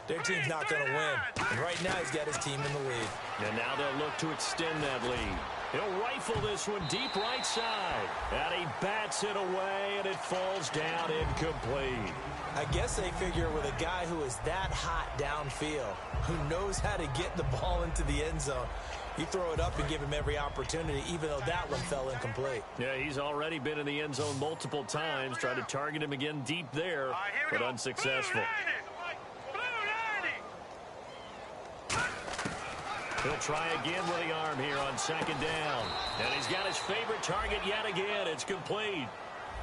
C: their team's not going to win. And right now, he's got his team in the lead.
B: And now they'll look to extend that lead. He'll rifle this one deep right side. And he bats it away, and it falls down incomplete.
C: I guess they figure with a guy who is that hot downfield, who knows how to get the ball into the end zone, you throw it up and give him every opportunity, even though that one fell incomplete.
B: Yeah, he's already been in the end zone multiple times. Tried to target him again deep there, but unsuccessful. He'll try again with the arm here on 2nd down. And he's got his favorite target yet again. It's complete.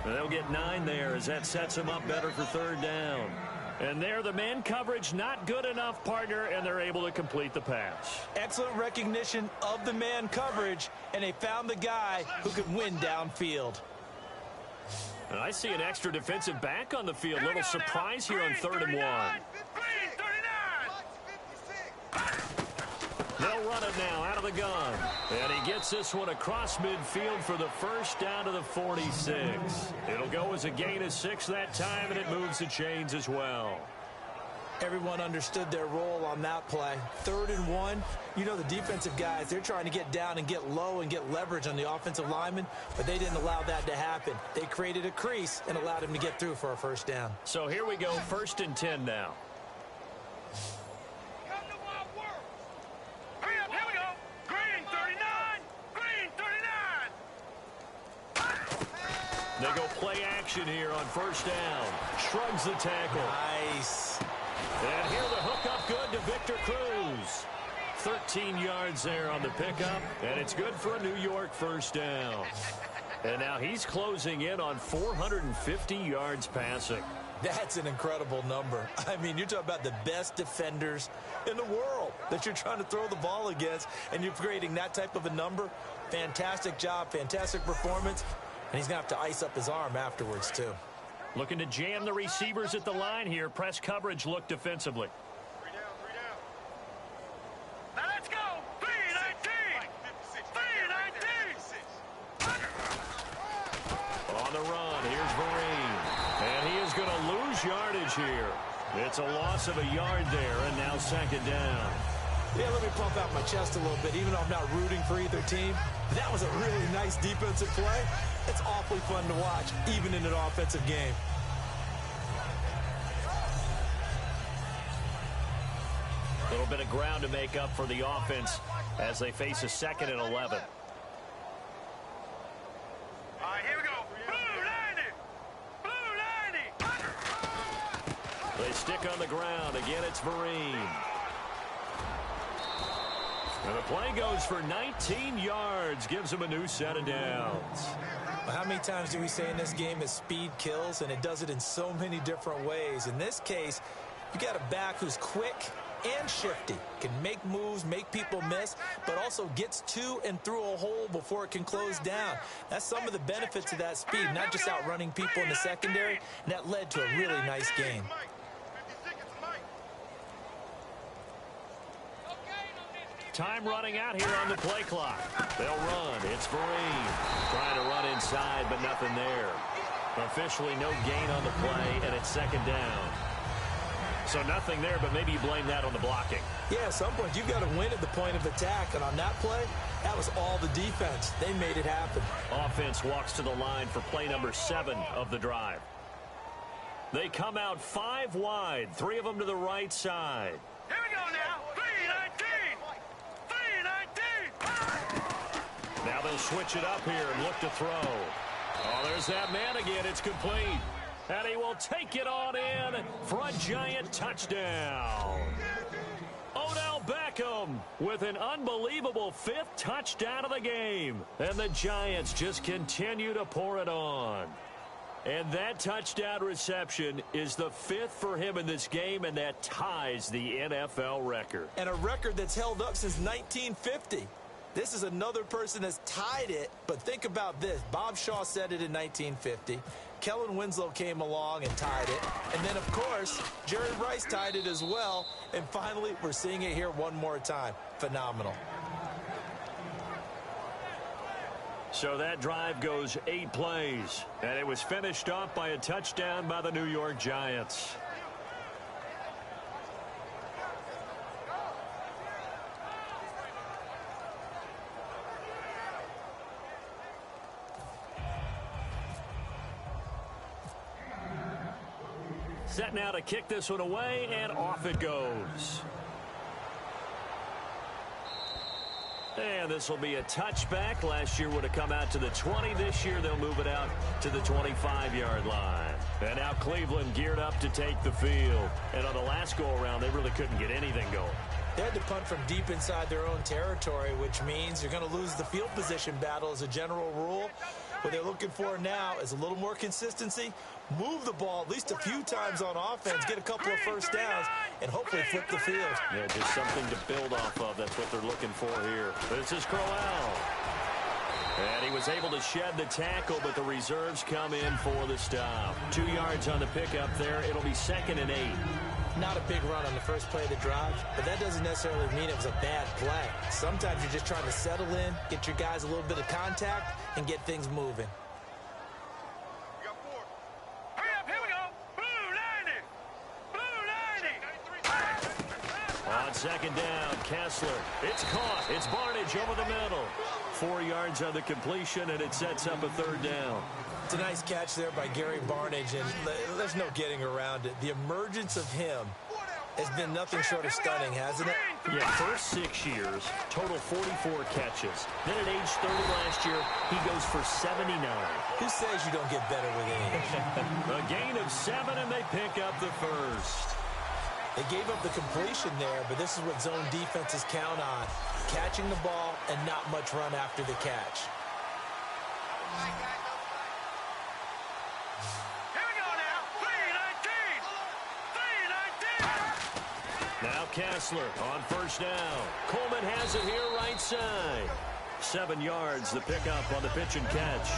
B: And they'll get 9 there as that sets him up better for 3rd down. And there, the man coverage not good enough, partner, and they're able to complete the pass.
C: Excellent recognition of the man coverage, and they found the guy who could win downfield.
B: And I see an extra defensive back on the field. Little surprise here on 3rd and 1. They'll run it now out of the gun. And he gets this one across midfield for the first down to the 46. It'll go as a gain of 6 that time, and it moves the chains as well.
C: Everyone understood their role on that play. 3rd and 1, you know the defensive guys, they're trying to get down and get low and get leverage on the offensive lineman, but they didn't allow that to happen. They created a crease and allowed him to get through for a 1st down.
B: So here we go, 1st and 10 now. They go play action here on 1st down. Shrugs the tackle.
C: Nice.
B: And here the hook up good to Victor Cruz. 13 yards there on the pickup, and it's good for a New York 1st down. And now he's closing in on 450 yards passing.
C: That's an incredible number. I mean, you're talking about the best defenders in the world that you're trying to throw the ball against, and you're creating that type of a number. Fantastic job, fantastic performance. And he's going to have to ice up his arm afterwards, too.
B: Looking to jam the receivers at the line here. Press coverage look defensively.
D: 3 down, 3 down. Now let's go. 3-19. 3-19.
B: On the run, here's Vereen. And he is going to lose yardage here. It's a loss of a yard there, and now second down.
C: Yeah, let me pump out my chest a little bit, even though I'm not rooting for either team. That was a really nice defensive play. It's awfully fun to watch, even in an offensive game.
B: A little bit of ground to make up for the offense as they face a 2nd and 11.
D: All right, here we go. Blue 90. Blue 90.
B: They stick on the ground. Again, it's Vereen. And the play goes for 19 yards. Gives them a new set of downs.
C: Well, how many times do we say in this game that speed kills, and it does it in so many different ways? In this case, you got a back who's quick and shifty, can make moves, make people miss, but also gets to and through a hole before it can close down. That's some of the benefits of that speed, not just outrunning people in the secondary, and that led to a really nice game.
B: Time running out here on the play clock. They'll run. It's Vereen trying to run inside, but nothing there. Officially no gain on the play, and it's second down. So nothing there, but maybe you blame that on the blocking.
C: Yeah, at some point, you've got to win at the point of attack. And on that play, that was all the defense. They made it happen.
B: Offense walks to the line for play number 7 of the drive. They come out 5 wide, 3 of them to the right side.
D: Here we go now. 3-19.
B: Now they'll switch it up here and look to throw. Oh, there's that man again. It's complete. And he will take it on in for a giant touchdown. Odell Beckham with an unbelievable 5th touchdown of the game. And the Giants just continue to pour it on. And that touchdown reception is the 5th for him in this game, and that ties the NFL record.
C: And a record that's held up since 1950. This is another person that's tied it, but think about this. Bob Shaw said it in 1950. Kellen Winslow came along and tied it. And then, of course, Jerry Rice tied it as well. And finally, we're seeing it here one more time. Phenomenal.
B: So that drive goes 8 plays, and it was finished off by a touchdown by the New York Giants. Set now to kick this one away, and off it goes. And this will be a touchback. Last year would have come out to the 20. This year they'll move it out to the 25-yard line. And now Cleveland geared up to take the field. And on the last go-around, they really couldn't get anything going.
C: They had to punt from deep inside their own territory, which means you're going to lose the field position battle as a general rule. What they're looking for now is a little more consistency, move the ball at least a few times on offense, get a couple of first downs, and hopefully flip the field.
B: Yeah, just something to build off of. That's what they're looking for here. This is Crowell. And he was able to shed the tackle, but the reserves come in for the stop. 2 yards on the pickup there. It'll be 2nd and 8.
C: Not a big run on the first play of the drive, but that doesn't necessarily mean it was a bad play. Sometimes you're just trying to settle in, get your guys a little bit of contact, and get things moving.
D: We got 4. Hurry up, here we go. Blue 90. Blue 90.
B: On second down, Kessler. It's caught. It's Barnage over the middle. 4 yards on the completion, and it sets up a 3rd down.
C: It's a nice catch there by Gary Barnage, and there's no getting around it. The emergence of him has been nothing short of stunning, hasn't it?
B: Yeah, first 6 years, total 44 catches. Then at age 30 last year, he goes for 79.
C: Who says you don't get better with age?
B: A gain of 7, and they pick up the first.
C: They gave up the completion there, but this is what zone defenses count on. Catching the ball and not much run after the catch.
B: Now Kessler on first down. Coleman has it here right side. 7 yards, the pickup on the pitch and catch.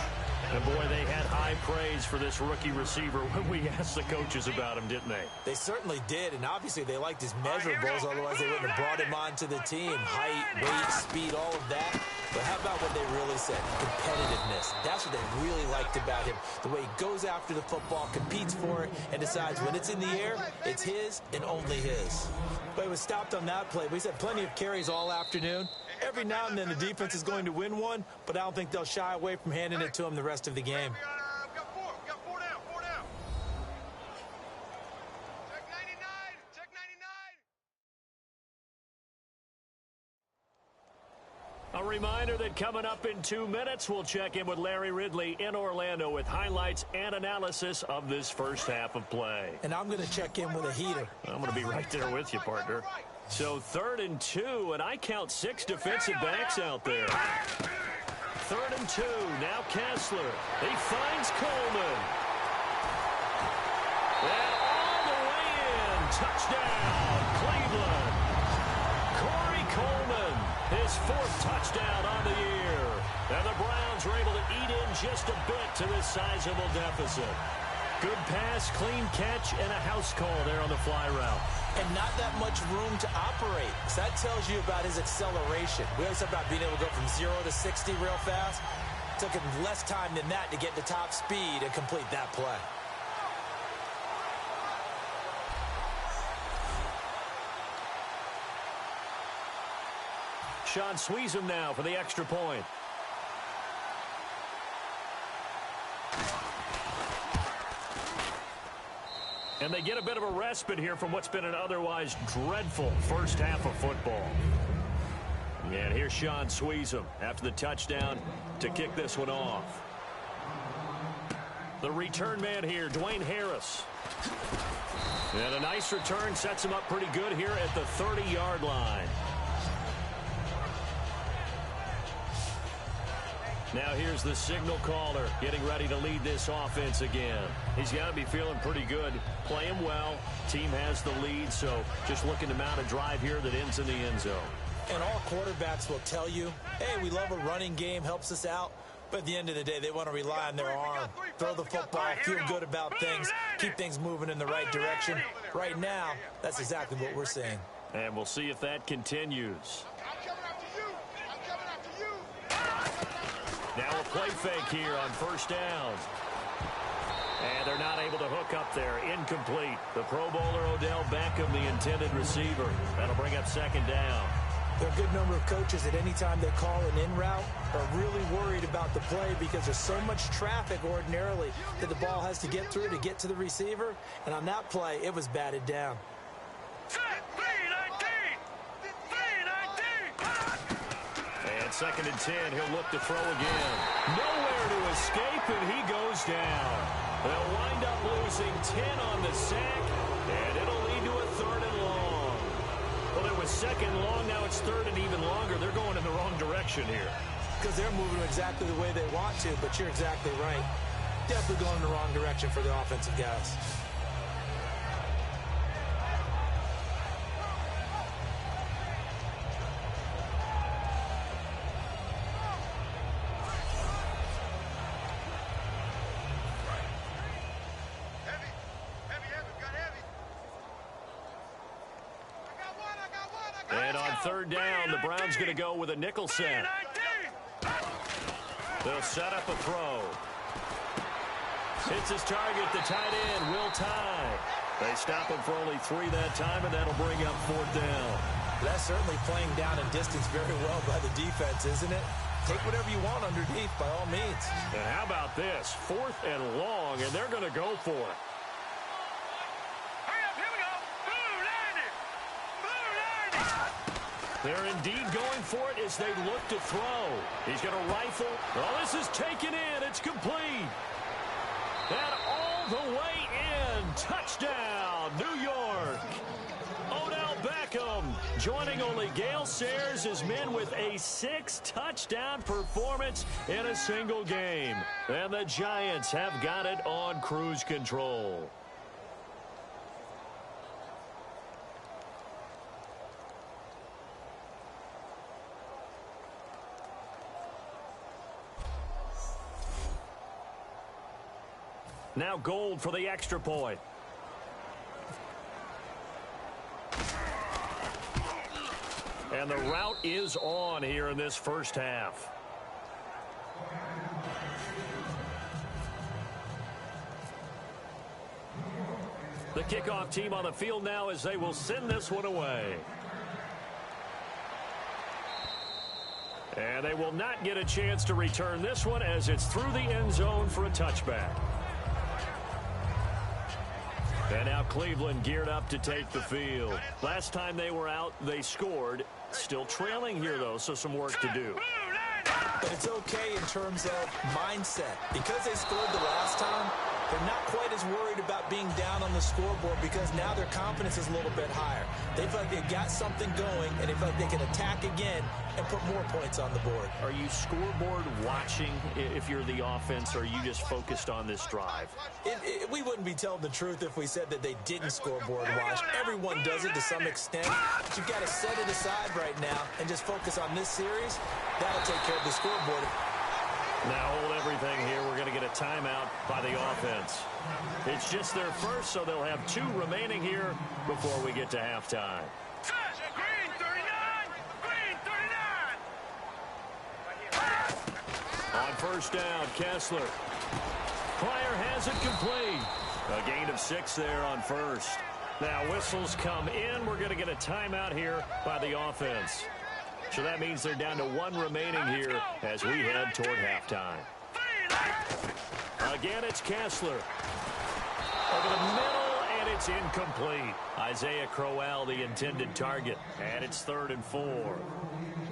B: And boy, they had high praise for this rookie receiver when we asked the coaches about him, didn't they?
C: They certainly did, and obviously they liked his measurables, otherwise they wouldn't have brought him onto the team. Height, weight, speed, all of that. But how about what they really said? Competitiveness. That's what they really liked about him. The way he goes after the football, competes for it, and decides when it's in the air, it's his and only his. But he was stopped on that play. But he's had plenty of carries all afternoon. Every now and then the defense is going to win one, but I don't think they'll shy away from handing it to him the rest of the game.
D: We got four down. Check 99. Check 99.
B: A reminder that coming up in 2 minutes, we'll check in with Larry Ridley in Orlando with highlights and analysis of this first half of play.
C: And I'm going to check in with a heater.
B: I'm going to be right there with you, partner. So 3rd and 2, and I count 6 defensive backs out there. 3rd and 2, now Kessler. He finds Coleman. And all the way in, touchdown, Cleveland. Corey Coleman, his 4th touchdown on the year. And the Browns are able to eat in just a bit to this sizable deficit. Good pass, clean catch, and a house call there on the fly route.
C: And not that much room to operate. So that tells you about his acceleration. We always talk about being able to go from 0 to 60 real fast. It took him less time than that to get to top speed and complete that play.
B: Sean Sweezum now for the extra point. And they get a bit of a respite here from what's been an otherwise dreadful first half of football. And here's Sean Sweezum after the touchdown to kick this one off. The return man here, Dwayne Harris. And a nice return sets him up pretty good here at the 30-yard line. Now here's the signal caller getting ready to lead this offense again. He's got to be feeling pretty good, playing well. Team has the lead, so just looking to mount a drive here that ends in the end zone.
C: And all quarterbacks will tell you, hey, we love a running game, helps us out. But at the end of the day, they want to rely on their arm. Throw the football, feel good about things, keep things moving in the right direction. Right now, that's exactly what we're seeing.
B: And we'll see if that continues. Now a play fake here on first down. And they're not able to hook up there. Incomplete. The Pro Bowler Odell Beckham, the intended receiver. That'll bring up 2nd down.
C: There are a good number of coaches at any time they call an in route are really worried about the play because there's so much traffic ordinarily that the ball has to get through to get to the receiver. And on that play, it was batted down.
B: And 2nd and 10, he'll look to throw again. Nowhere to escape, and he goes down. They'll wind up losing 10 on the sack, and it'll lead to a 3rd and long. Well, it was 2nd long, now it's 3rd and even longer. They're going in the wrong direction here.
C: Because they're moving exactly the way they want to, but you're exactly right. Definitely going in the wrong direction for the offensive guys.
B: And on 3rd down, the Browns going to go with a nickel set. They'll set up a throw. Hits his target, the tight end, Will Tye. They stop him for only 3 that time, and that'll bring up 4th down.
C: That's certainly playing down and distance very well by the defense, isn't it? Take whatever you want underneath, by all means.
B: And how about this? 4th and long, and they're going to go for it. They're indeed going for it as they look to throw. He's going to rifle. Oh, this is taken in. It's complete. And all the way in. Touchdown, New York. Odell Beckham joining only Gale Sayers' his men with a 6-touchdown performance in a single game. And the Giants have got it on cruise control. Now Gold for the extra point. And the route is on here in this first half. The kickoff team on the field now as they will send this one away. And they will not get a chance to return this one as it's through the end zone for a touchback. And now Cleveland geared up to take the field. Last time they were out, they scored. Still trailing here, though, so some work to do.
C: But it's okay in terms of mindset. Because they scored the last time, they're not quite as worried about being down on the scoreboard because now their confidence is a little bit higher. They feel like they've got something going, and they feel like they can attack again and put more points on the board.
B: Are you scoreboard watching if you're the offense, or are you just focused on this drive?
C: We wouldn't be telling the truth if we said that they didn't scoreboard watch. Everyone does it to some extent, but you've got to set it aside right now and just focus on this series. That'll take care of the scoreboard.
B: Now hold everything here. We're going to get a timeout by the offense. It's just their first, so they'll have 2 remaining here before we get to halftime.
D: Green 39! Green 39!
B: On first down, Kessler. Pryor has it complete. A gain of 6 there on first. Now whistles come in. We're going to get a timeout here by the offense. So that means they're down to 1 remaining here as we head toward halftime. Again, it's Kessler. Over the middle, and it's incomplete. Isaiah Crowell, the intended target. And it's 3rd and 4.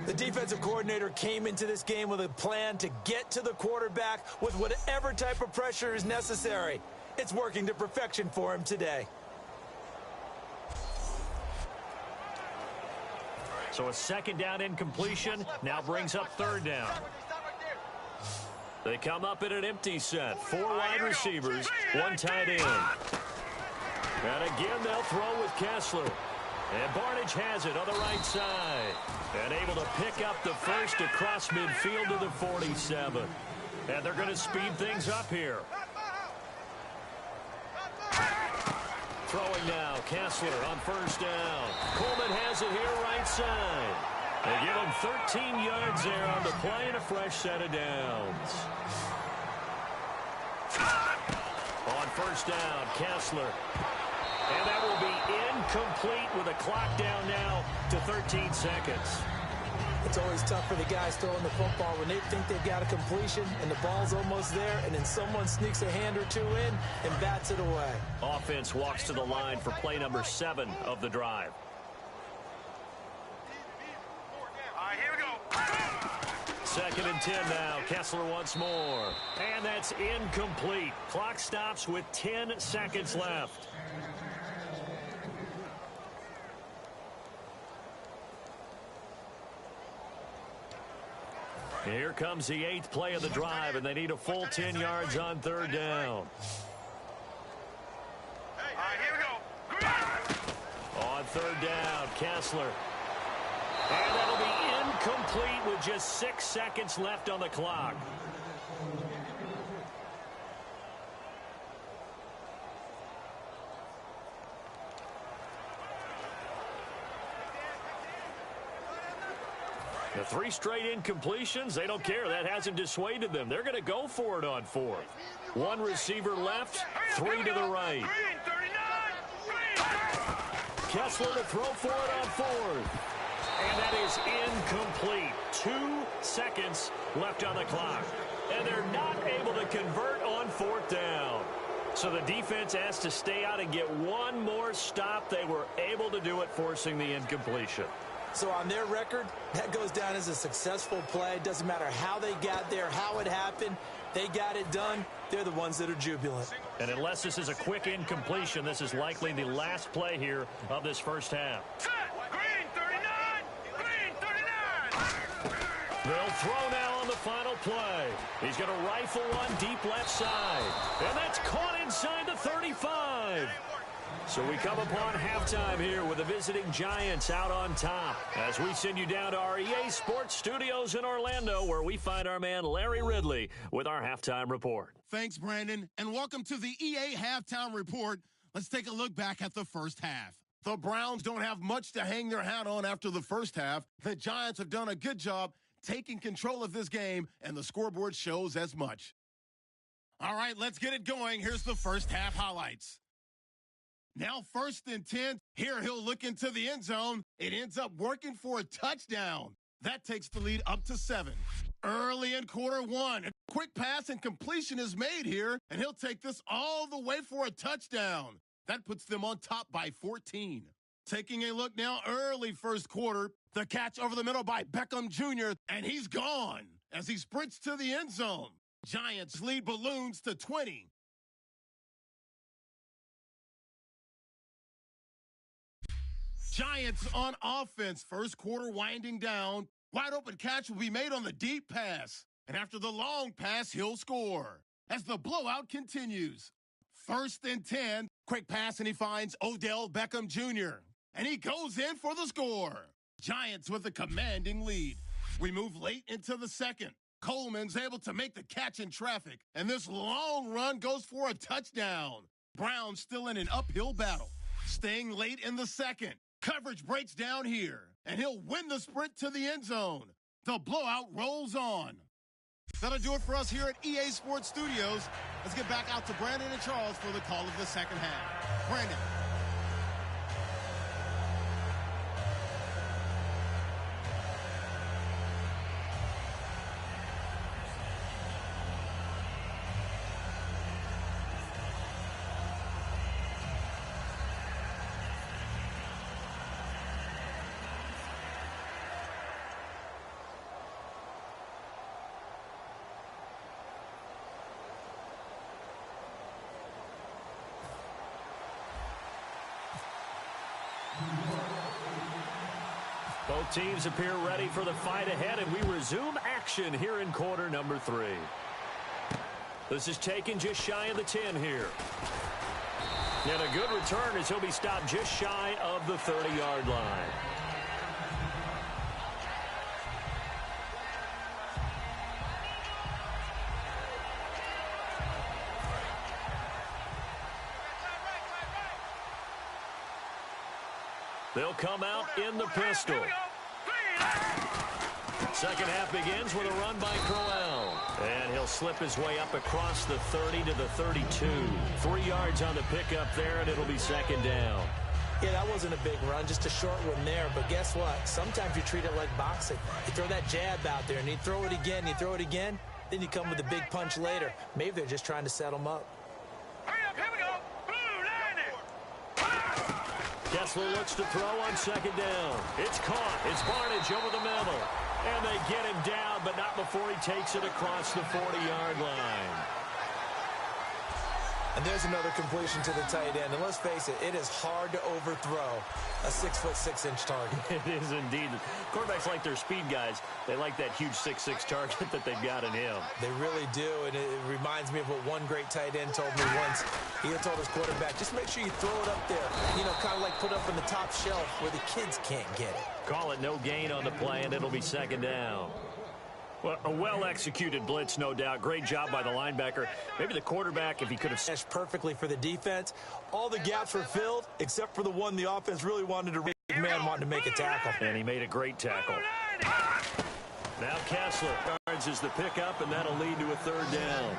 C: The defensive coordinator came into this game with a plan to get to the quarterback with whatever type of pressure is necessary. It's working to perfection for him today.
B: So a 2nd down incompletion now brings up 3rd down. They come up in an empty set. 4 wide receivers, 1 tight end. And again, they'll throw with Kessler. And Barnage has it on the right side. And able to pick up the first across midfield to the 47. And they're going to speed things up here. Throwing now, Kessler on first down. Coleman has it here right side. They give him 13 yards there on the play and a fresh set of downs. On first down, Kessler. And that will be incomplete with a clock down now to 13 seconds.
C: It's always tough for the guys throwing the football when they think they've got a completion and the ball's almost there, and then someone sneaks a hand or 2 in and bats it away.
B: Offense walks to the line for play number 7 of the drive.
D: Here we go.
B: 2nd and 10 now. Kessler once more. And that's incomplete. Clock stops with 10 seconds left. Here comes the 8th play of the drive, and they need a full 10 yards on 3rd down.
D: Here we go.
B: On 3rd down, Kessler. And that'll be incomplete with just 6 seconds left on the clock. The 3 straight incompletions, they don't care. That hasn't dissuaded them. They're going to go for it on 4th. 1 receiver left, 3 to the right. Kessler to throw for it on 4th. And that is incomplete. 2 seconds left on the clock. And they're not able to convert on 4th down. So the defense has to stay out and get 1 more stop. They were able to do it, forcing the incompletion.
C: So on their record, that goes down as a successful play. It doesn't matter how they got there, how it happened. They got it done. They're the ones that are jubilant.
B: And unless this is a quick incompletion, this is likely the last play here of this first half.
D: Green 39! Green 39!
B: They'll throw now on the final play. He's going to rifle one deep left side. And that's caught inside the 35. So we come upon halftime here with the visiting Giants out on top as we send you down to our EA Sports Studios in Orlando, where we find our man Larry Ridley with our halftime report.
A: Thanks, Brandon, and welcome to the EA Halftime Report. Let's take a look back at the first half. The Browns don't have much to hang their hat on after the first half. The Giants have done a good job taking control of this game, and the scoreboard shows as much. All right, let's get it going. Here's the first half highlights. Now 1st and 10. Here he'll look into the end zone. It ends up working for a touchdown. That takes the lead up to 7. Early in quarter 1. A quick pass and completion is made here, and he'll take this all the way for a touchdown. That puts them on top by 14. Taking a look now early first quarter. The catch over the middle by Beckham Jr., and he's gone as he sprints to the end zone. Giants lead balloons to 20. Giants on offense. First quarter winding down. Wide open catch will be made on the deep pass. And after the long pass, he'll score. As the blowout continues. 1st and 10. Quick pass, and he finds Odell Beckham Jr. And he goes in for the score. Giants with a commanding lead. We move late into the second. Coleman's able to make the catch in traffic. And this long run goes for a touchdown. Browns still in an uphill battle. Staying late in the second. Coverage breaks down here. And he'll win the sprint to the end zone. The blowout rolls on. That'll do it for us here at EA Sports Studios. Let's get back out to Brandon and Charles for the call of the second half. Brandon.
B: Both teams appear ready for the fight ahead, and we resume action here in quarter number 3. This is taken just shy of the 10 here. And a good return as he'll be stopped just shy of the 30-yard line. They'll come out in the pistol. Second half begins with a run by Crowell. And he'll slip his way up across the 30 to the 32. 3 yards on the pickup there, and it'll be second down.
C: Yeah, that wasn't a big run, just a short one there. But guess what? Sometimes you treat it like boxing. You throw that jab out there, and you throw it again, then you come with a big punch later. Maybe they're just trying to set him up.
B: Kessler looks to throw on second down. It's caught. It's Barnage over the middle. And they get him down, but not before he takes it across the 40-yard line.
C: And there's another completion to the tight end. And let's face it, it is hard to overthrow a 6'6" target.
B: It is indeed. Quarterbacks like their speed guys. They like that huge 6'6" target that they've got in him.
C: They really do, and it reminds me of what one great tight end told me once. He told his quarterback, just make sure you throw it up there. You know, kind of like put up on the top shelf where the kids can't get it.
B: Call it no gain on the play, and it'll be second down. Well, a well-executed blitz, no doubt. Great job by the linebacker. Maybe the quarterback, if he could have
C: smashed perfectly for the defense. All the gaps were filled, except for the one the offense really wanted to. Man wanted to make a tackle.
B: And he made a great tackle. Now Kessler yards is the pickup, and that'll lead to a third down.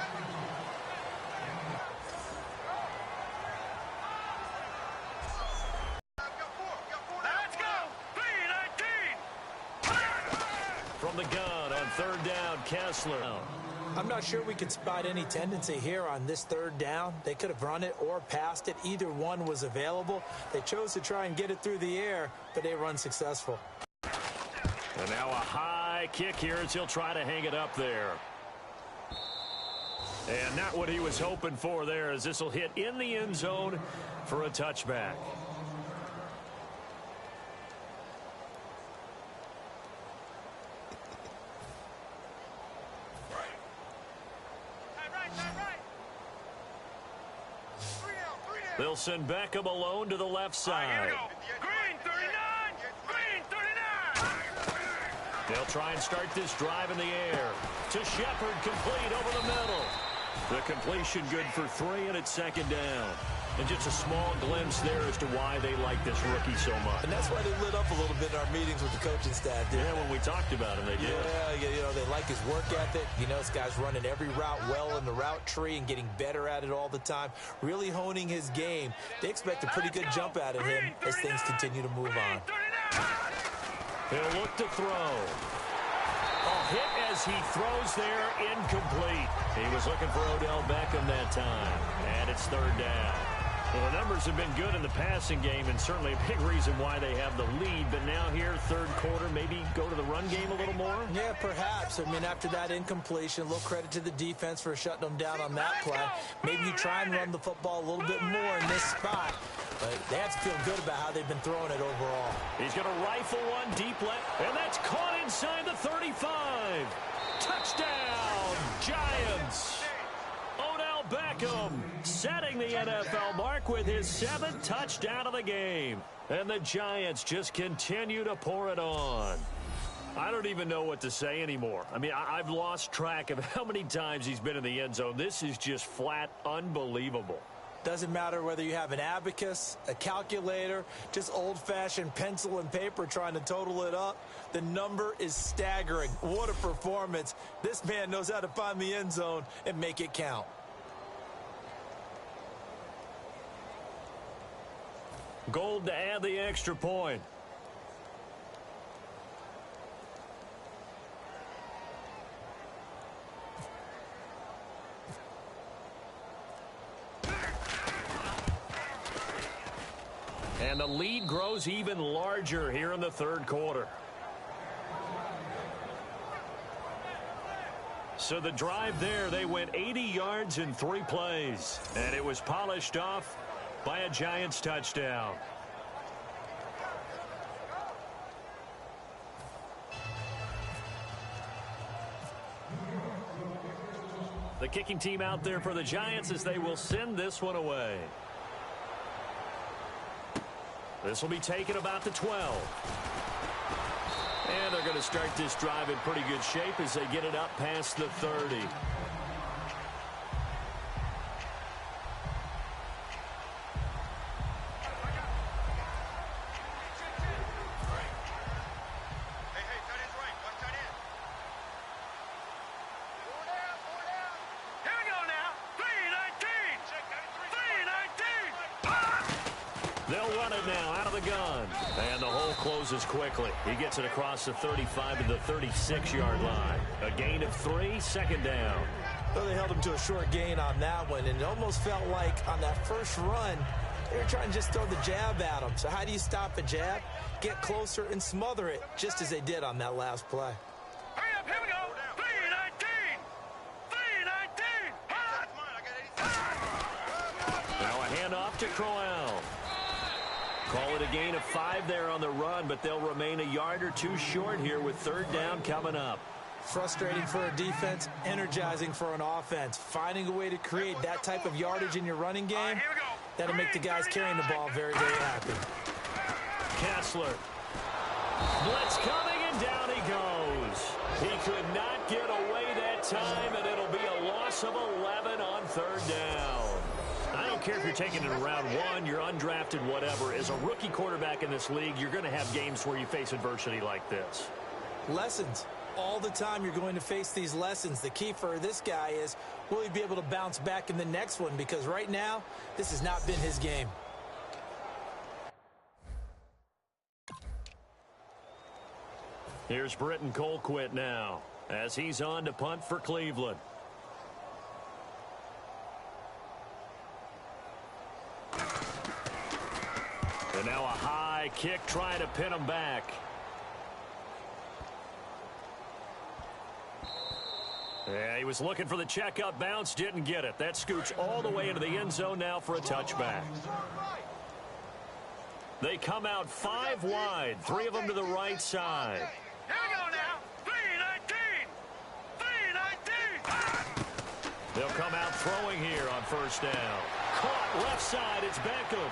B: From the gun on third down, Kessler.
C: I'm not sure we could spot any tendency here on this third down. They could have run it or passed it. Either one was available. They chose to try and get it through the air, but they were unsuccessful.
B: And now a high kick here as he'll try to hang it up there. And not what he was hoping for there, as this will hit in the end zone for a touchback. They'll send Beckham alone to the left side.
D: Green 39! Green 39!
B: They'll try and start this drive in the air. To Shepard, complete over the middle. The completion good for 3, and it's second down. And just a small glimpse there as to why they like this rookie so much.
C: And that's why they lit up a little bit in our meetings with the coaching staff.
B: Yeah, when we talked about him, they did.
C: Yeah, they like his work ethic. This guy's running every route well in the route tree and getting better at it all the time, really honing his game. They expect a pretty good jump out of him as things continue to move on.
B: He'll look to throw. Hit as he throws there, incomplete. He was looking for Odell Beckham that time, and it's third down. Well, the numbers have been good in the passing game, and certainly a big reason why they have the lead. But now here, third quarter, maybe go to the run game a little more?
C: Yeah, perhaps. After that incompletion, a little credit to the defense for shutting them down on that play. Maybe you try and run the football a little bit more in this spot. But they have to feel good about how they've been throwing it overall.
B: He's going to rifle one deep left, and that's caught inside the 35. Touchdown, Giants. Odell Beckham setting the NFL mark with his 7th touchdown of the game. And the Giants just continue to pour it on. I don't even know what to say anymore. I've lost track of how many times he's been in the end zone. This is just flat unbelievable.
C: Doesn't matter whether you have an abacus, a calculator, just old-fashioned pencil and paper trying to total it up. The number is staggering. What a performance. This man knows how to find the end zone and make it count.
B: Gold to add the extra point. And the lead grows even larger here in the third quarter. So the drive there, they went 80 yards in 3 plays. And it was polished off by a Giants touchdown. The kicking team out there for the Giants as they will send this one away. This will be taken about the 12. And they're going to start this drive in pretty good shape as they get it up past the 30. They'll run it now out of the gun. And the hole closes quickly. He gets it across the 35 to the 36-yard line. A gain of 3, second down.
C: Well, they held him to a short gain on that one, and it almost felt like on that first run, they were trying to just throw the jab at him. So how do you stop a jab? Get closer and smother it, just as they did on that last play.
D: Hurry up, here we go. 3-19. 3-19.
B: Now a handoff to Crowell. Call it a gain of 5 there on the run, but they'll remain a yard or 2 short here with third down coming up.
C: Frustrating for a defense, energizing for an offense. Finding a way to create that type of yardage in your running game, that'll make the guys carrying the ball very, very happy.
B: Kessler. Blitz coming, and down he goes. He could not get away that time, and it'll be a loss of 11 on third down. I don't care if you're taking it in round 1, you're undrafted, whatever. As a rookie quarterback in this league, you're going to have games where you face adversity like this.
C: Lessons. All the time you're going to face these lessons. The key for this guy is, will he be able to bounce back in the next one? Because right now, this has not been his game.
B: Here's Britton Colquitt now as he's on to punt for Cleveland. And now a high kick trying to pin him back. Yeah, he was looking for the checkup bounce, didn't get it. That scoots all the way into the end zone now for a touchback. They come out 5 wide, 3 of them to the right side.
D: Here we go now. 3-19. 3-19.
B: They'll come out throwing here on first down. Caught left side, it's Beckham.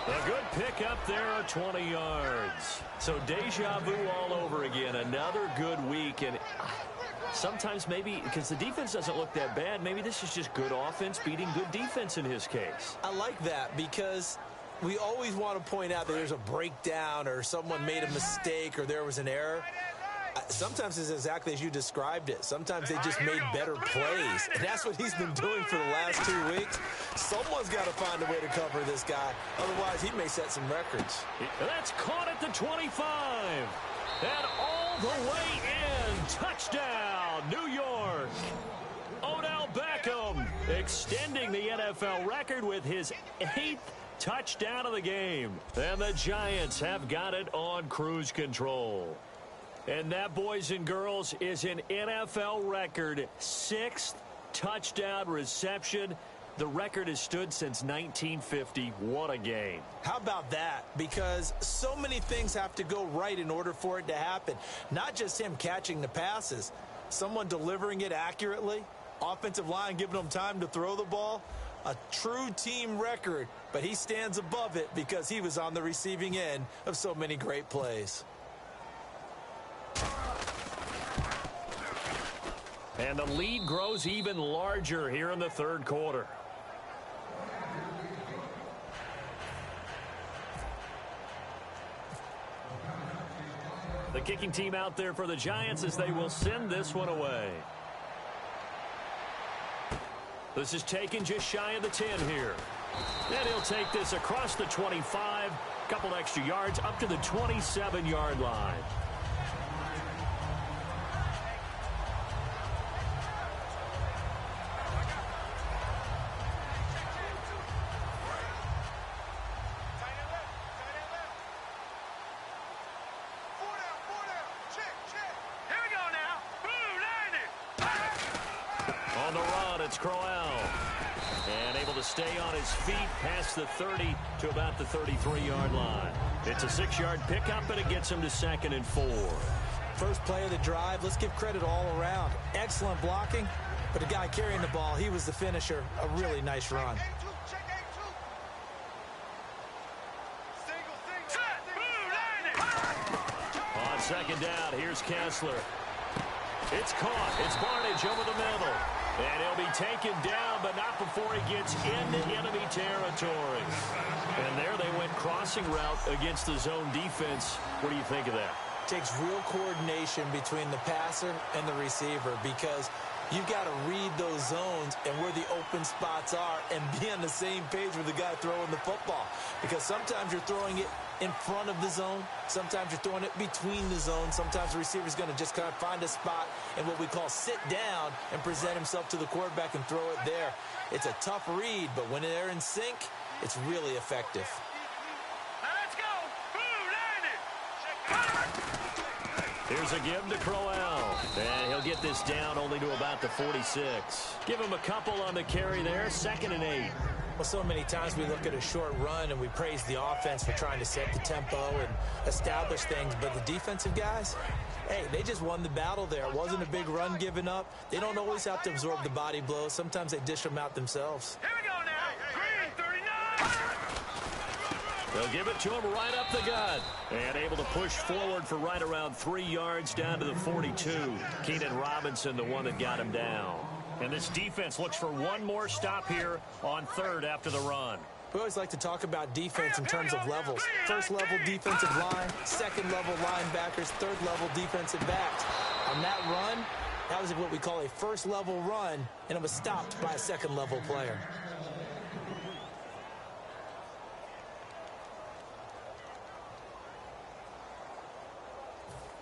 B: A good pickup there, 20 yards. So deja vu all over again. Another good week. And Sometimes maybe because the defense doesn't look that bad, maybe this is just good offense beating good defense in his case.
C: I like that because we always want to point out that there's a breakdown or someone made a mistake or there was an error. Sometimes it's exactly as you described it. Sometimes they just made better plays. And that's what he's been doing for the last 2 weeks. Someone's got to find a way to cover this guy. Otherwise, he may set some records.
B: That's caught at the 25. And all the way in. Touchdown, New York. Odell Beckham extending the NFL record with his 8th touchdown of the game. And the Giants have got it on cruise control. And that, boys and girls, is an NFL record 6th touchdown reception. The record has stood since 1950. What a game.
C: How about that? Because so many things have to go right in order for it to happen. Not just him catching the passes, someone delivering it accurately, offensive line giving him time to throw the ball. A true team record, but he stands above it because he was on the receiving end of so many great plays.
B: And the lead grows even larger here in the third quarter. The kicking team out there for the Giants as they will send this one away. This is taken just shy of the 10 here. And he'll take this across the 25, couple extra yards up to the 27-yard line. On the run, it's Crowell. And able to stay on his feet past the 30 to about the 33-yard line. It's a 6-yard pickup, and it gets him to 2nd and 4.
C: First play of the drive, let's give credit all around. Excellent blocking, but the guy carrying the ball, he was the finisher. A really nice run.
B: On 2nd down, here's Kessler. It's caught. It's Barnage over the middle. And he'll be taken down, but not before he gets into enemy territory. And there they went crossing route against the zone defense. What do you think of that?
C: Takes real coordination between the passer and the receiver because you've got to read those zones and where the open spots are and be on the same page with the guy throwing the football. Because sometimes you're throwing it in front of the zone. Sometimes you're throwing it between the zones. Sometimes the receiver's going to just kind of find a spot and what we call sit down and present himself to the quarterback and throw it there. It's a tough read, but when they're in sync, it's really effective.
D: Let's go.
B: Here's a give to Crowell. And he'll get this down only to about the 46. Give him a couple on the carry there. 2nd and 8.
C: Well, so many times we look at a short run and we praise the offense for trying to set the tempo and establish things. But the defensive guys, hey, they just won the battle there. It wasn't a big run given up. They don't always have to absorb the body blows. Sometimes they dish them out themselves.
D: Here we go now. Green 39.
B: They'll give it to him right up the gut. And able to push forward for right around 3 yards down to the 42. Keenan Robinson, the one that got him down. And this defense looks for one more stop here on 3rd after the run.
C: We always like to talk about defense in terms of levels. First level defensive line, second level linebackers, third level defensive backs. On that run, that was what we call a first level run, and it was stopped by a second level player.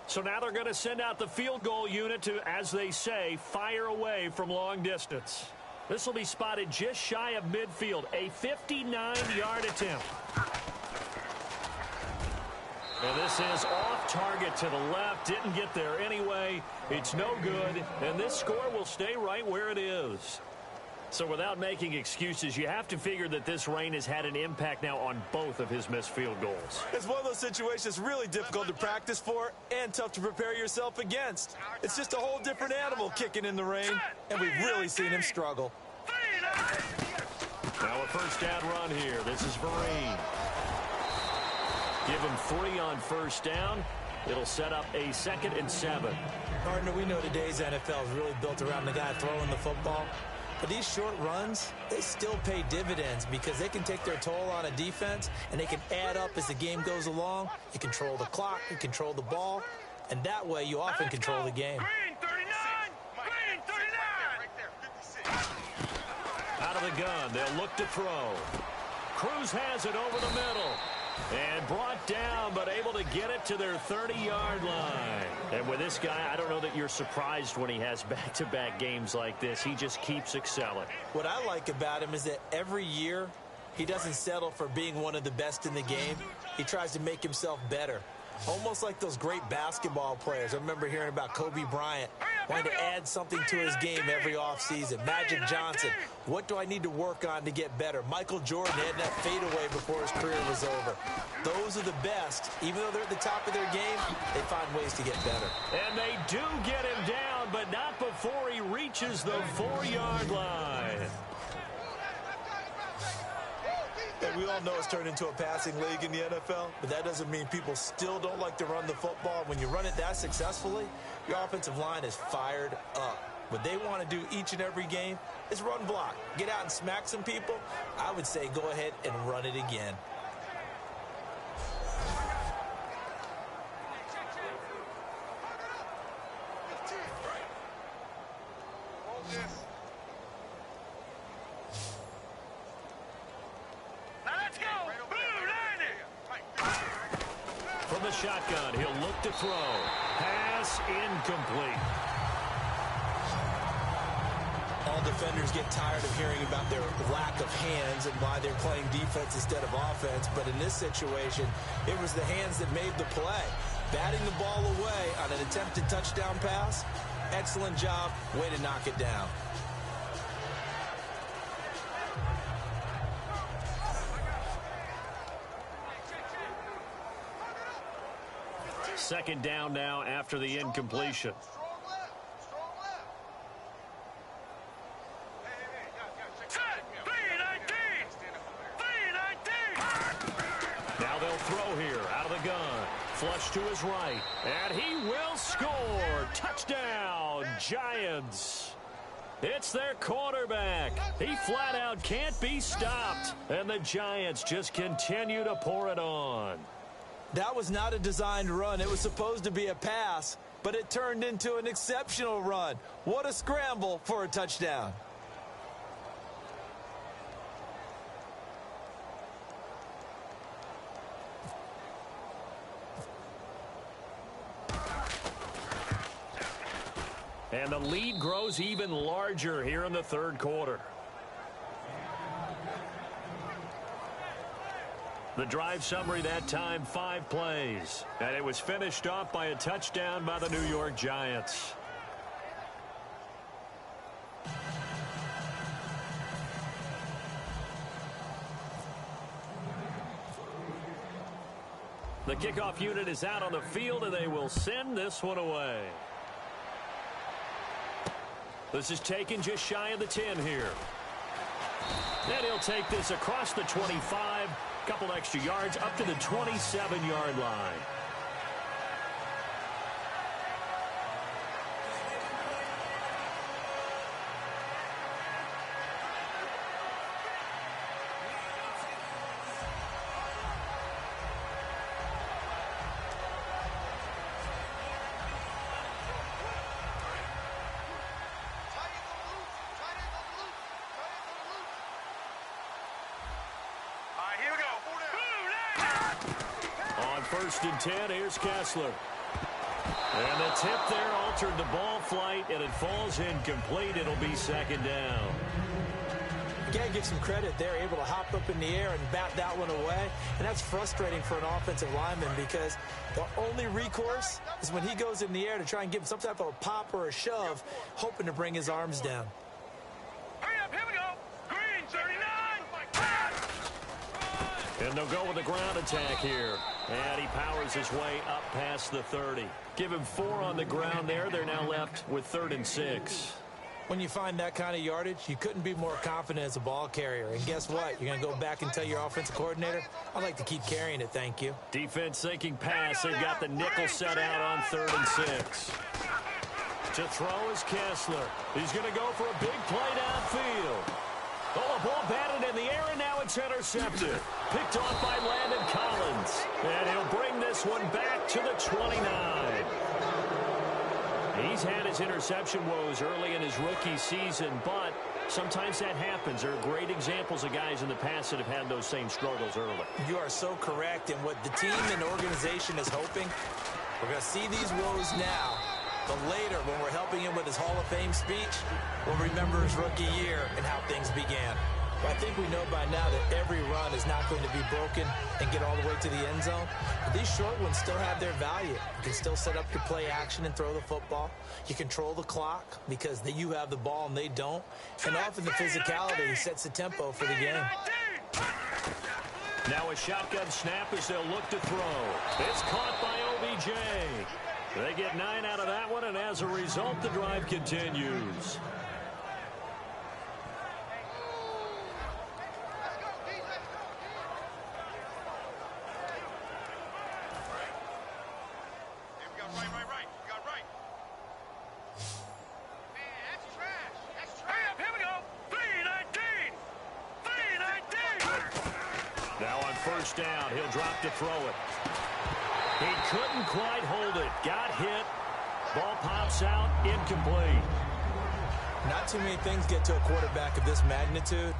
B: So now they're going to send out the field goal unit to, as they say, fire away from long distance. This will be spotted just shy of midfield, a 59-yard attempt. And this is off target to the left. Didn't get there anyway. It's no good. And this score will stay right where it is. So without making excuses, you have to figure that this rain has had an impact now on both of his missed field goals.
C: It's one of those situations really difficult to practice for and tough to prepare yourself against. It's just a whole different animal kicking in the rain, and we've really seen him struggle.
B: Now a first down run here. This is Vereen. Give him 3 on first down. It'll set up a 2nd and 7.
C: Partner, we know today's NFL is really built around the guy throwing the football. But these short runs, they still pay dividends because they can take their toll on a defense and they can add up as the game goes along. You control the clock, you control the ball, and that way you often control the game.
D: Green 39! Green 39!
B: Out of the gun, they'll look to throw. Cruz has it over the middle. And brought down, but able to get it to their 30-yard line. And with this guy, I don't know that you're surprised when he has back-to-back games like this. He just keeps excelling.
C: What I like about him is that every year, he doesn't settle for being one of the best in the game. He tries to make himself better. Almost like those great basketball players. I remember hearing about Kobe Bryant wanting to add something to his game every offseason. Magic Johnson, what do I need to work on to get better? Michael Jordan had that fadeaway before his career was over. Those are the best. Even though they're at the top of their game, they find ways to get better.
B: And they do get him down, but not before he reaches the 4-yard line.
C: And we all know it's turned into a passing league in the NFL, but that doesn't mean people still don't like to run the football. When you run it that successfully, your offensive line is fired up. What they want to do each and every game is run block. Get out and smack some people. I would say go ahead and run it again.
B: From the shotgun, he'll look to throw. Pass incomplete.
C: All defenders get tired of hearing about their lack of hands and why they're playing defense instead of offense. But in this situation, it was the hands that made the play. Batting the ball away on an attempted touchdown pass. Excellent job. Way to knock it down.
B: Second down now after the incompletion. Now they'll throw here out of the gun. Flush to his right. And he will score. Touchdown, Giants. It's their quarterback. He flat out can't be stopped. And the Giants just continue to pour it on.
C: That was not a designed run. It was supposed to be a pass, but it turned into an exceptional run. What a scramble for a touchdown.
B: And the lead grows even larger here in the third quarter. The drive summary that time, 5 plays. And it was finished off by a touchdown by the New York Giants. The kickoff unit is out on the field, and they will send this one away. This is taken just shy of the 10 here. And he'll take this across the 25. Couple extra yards up to the 27-yard line. First and 10, here's Kessler. And the tip there altered the ball flight, and it falls incomplete. It'll be second down.
C: You got to give some credit. They're able to hop up in the air and bat that one away. And that's frustrating for an offensive lineman because the only recourse is when he goes in the air to try and give him some type of a pop or a shove, hoping to bring his arms down.
D: Hurry up, here we go. Green 39.
B: And they'll go with the ground attack here. And he powers his way up past the 30. Give him 4 on the ground there. They're now left with 3rd and 6.
C: When you find that kind of yardage, you couldn't be more confident as a ball carrier. And guess what? You're going to go back and tell your offensive coordinator, I'd like to keep carrying it, thank you.
B: Defense thinking pass. They've got the nickel set out on 3rd and 6. To throw is Kessler. He's going to go for a big play downfield. Oh, the ball batted in the air, and now it's intercepted. Picked off by Landon Collins. And he'll bring this one back to the 29. He's had his interception woes early in his rookie season, but sometimes that happens. There are great examples of guys in the past that have had those same struggles early.
C: You are so correct. And what the team and organization is hoping, we're going to see these woes now. But later, when we're helping him with his Hall of Fame speech, we'll remember his rookie year and how things began. But I think we know by now that every run is not going to be broken and get all the way to the end zone. But these short ones still have their value. You can still set up your play action and throw the football. You control the clock because you have the ball and they don't. And often the physicality sets the tempo for the game.
B: Now a shotgun snap as they'll look to throw. It's caught by OBJ. They get 9 out of that one, and as a result, the drive continues. First down, he'll drop to throw it. He couldn't quite hold it. Got hit. Ball pops out, incomplete.
C: Not too many things get to a quarterback of this magnitude,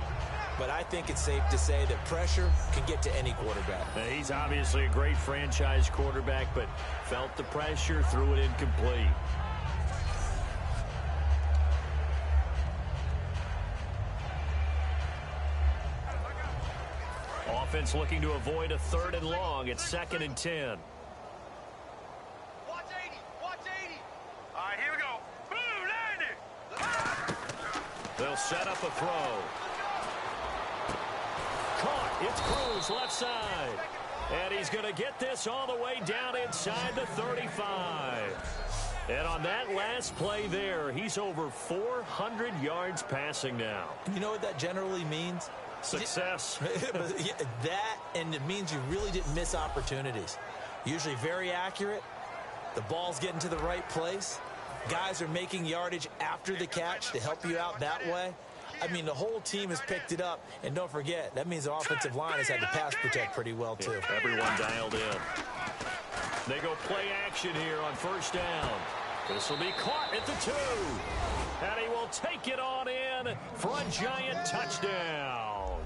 C: but I think it's safe to say that pressure can get to any quarterback.
B: He's obviously a great franchise quarterback, but felt the pressure, threw it incomplete. Offense looking to avoid a 3rd and long. It's 2nd and 10.
D: Watch 80. Watch 80. All right, here we go. Boom, 90.
B: They'll set up a throw. Caught. It's Cruz left side. And he's going to get this all the way down inside the 35. And on that last play there, he's over 400 yards passing now.
C: You know what that generally means?
B: Success.
C: That, and it means you really didn't miss opportunities. Usually very accurate. The ball's getting to the right place. Guys are making yardage after the catch to help you out that way. I mean, the whole team has picked it up. And don't forget, that means the offensive line has had to pass protect pretty well, too.
B: Yeah, everyone dialed in. They go play action here on first down. This will be caught at the 2. And he will take it on in for a giant touchdown.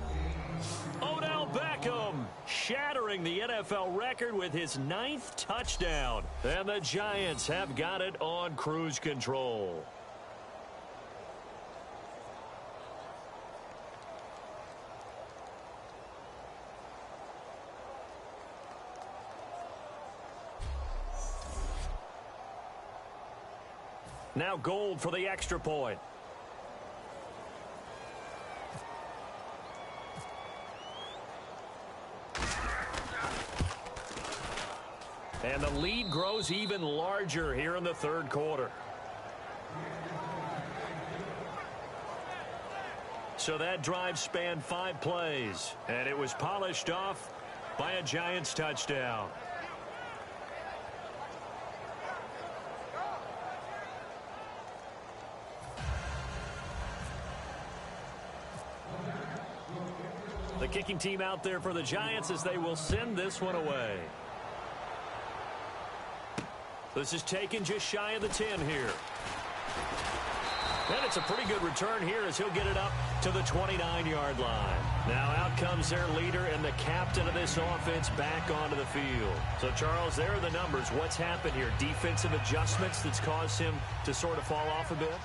B: Odell Beckham shattering the NFL record with his 9th touchdown. And the Giants have got it on cruise control. Now Gold for the extra point. And the lead grows even larger here in the 3rd quarter. So that drive spanned 5 plays, and it was polished off by a Giants touchdown. The kicking team out there for the Giants as they will send this one away. This is taken just shy of the 10 here. And it's a pretty good return here as he'll get it up to the 29-yard line. Now out comes their leader and the captain of this offense back onto the field. So, Charles, there are the numbers. What's happened here? Defensive adjustments that's caused him to sort of fall off a bit?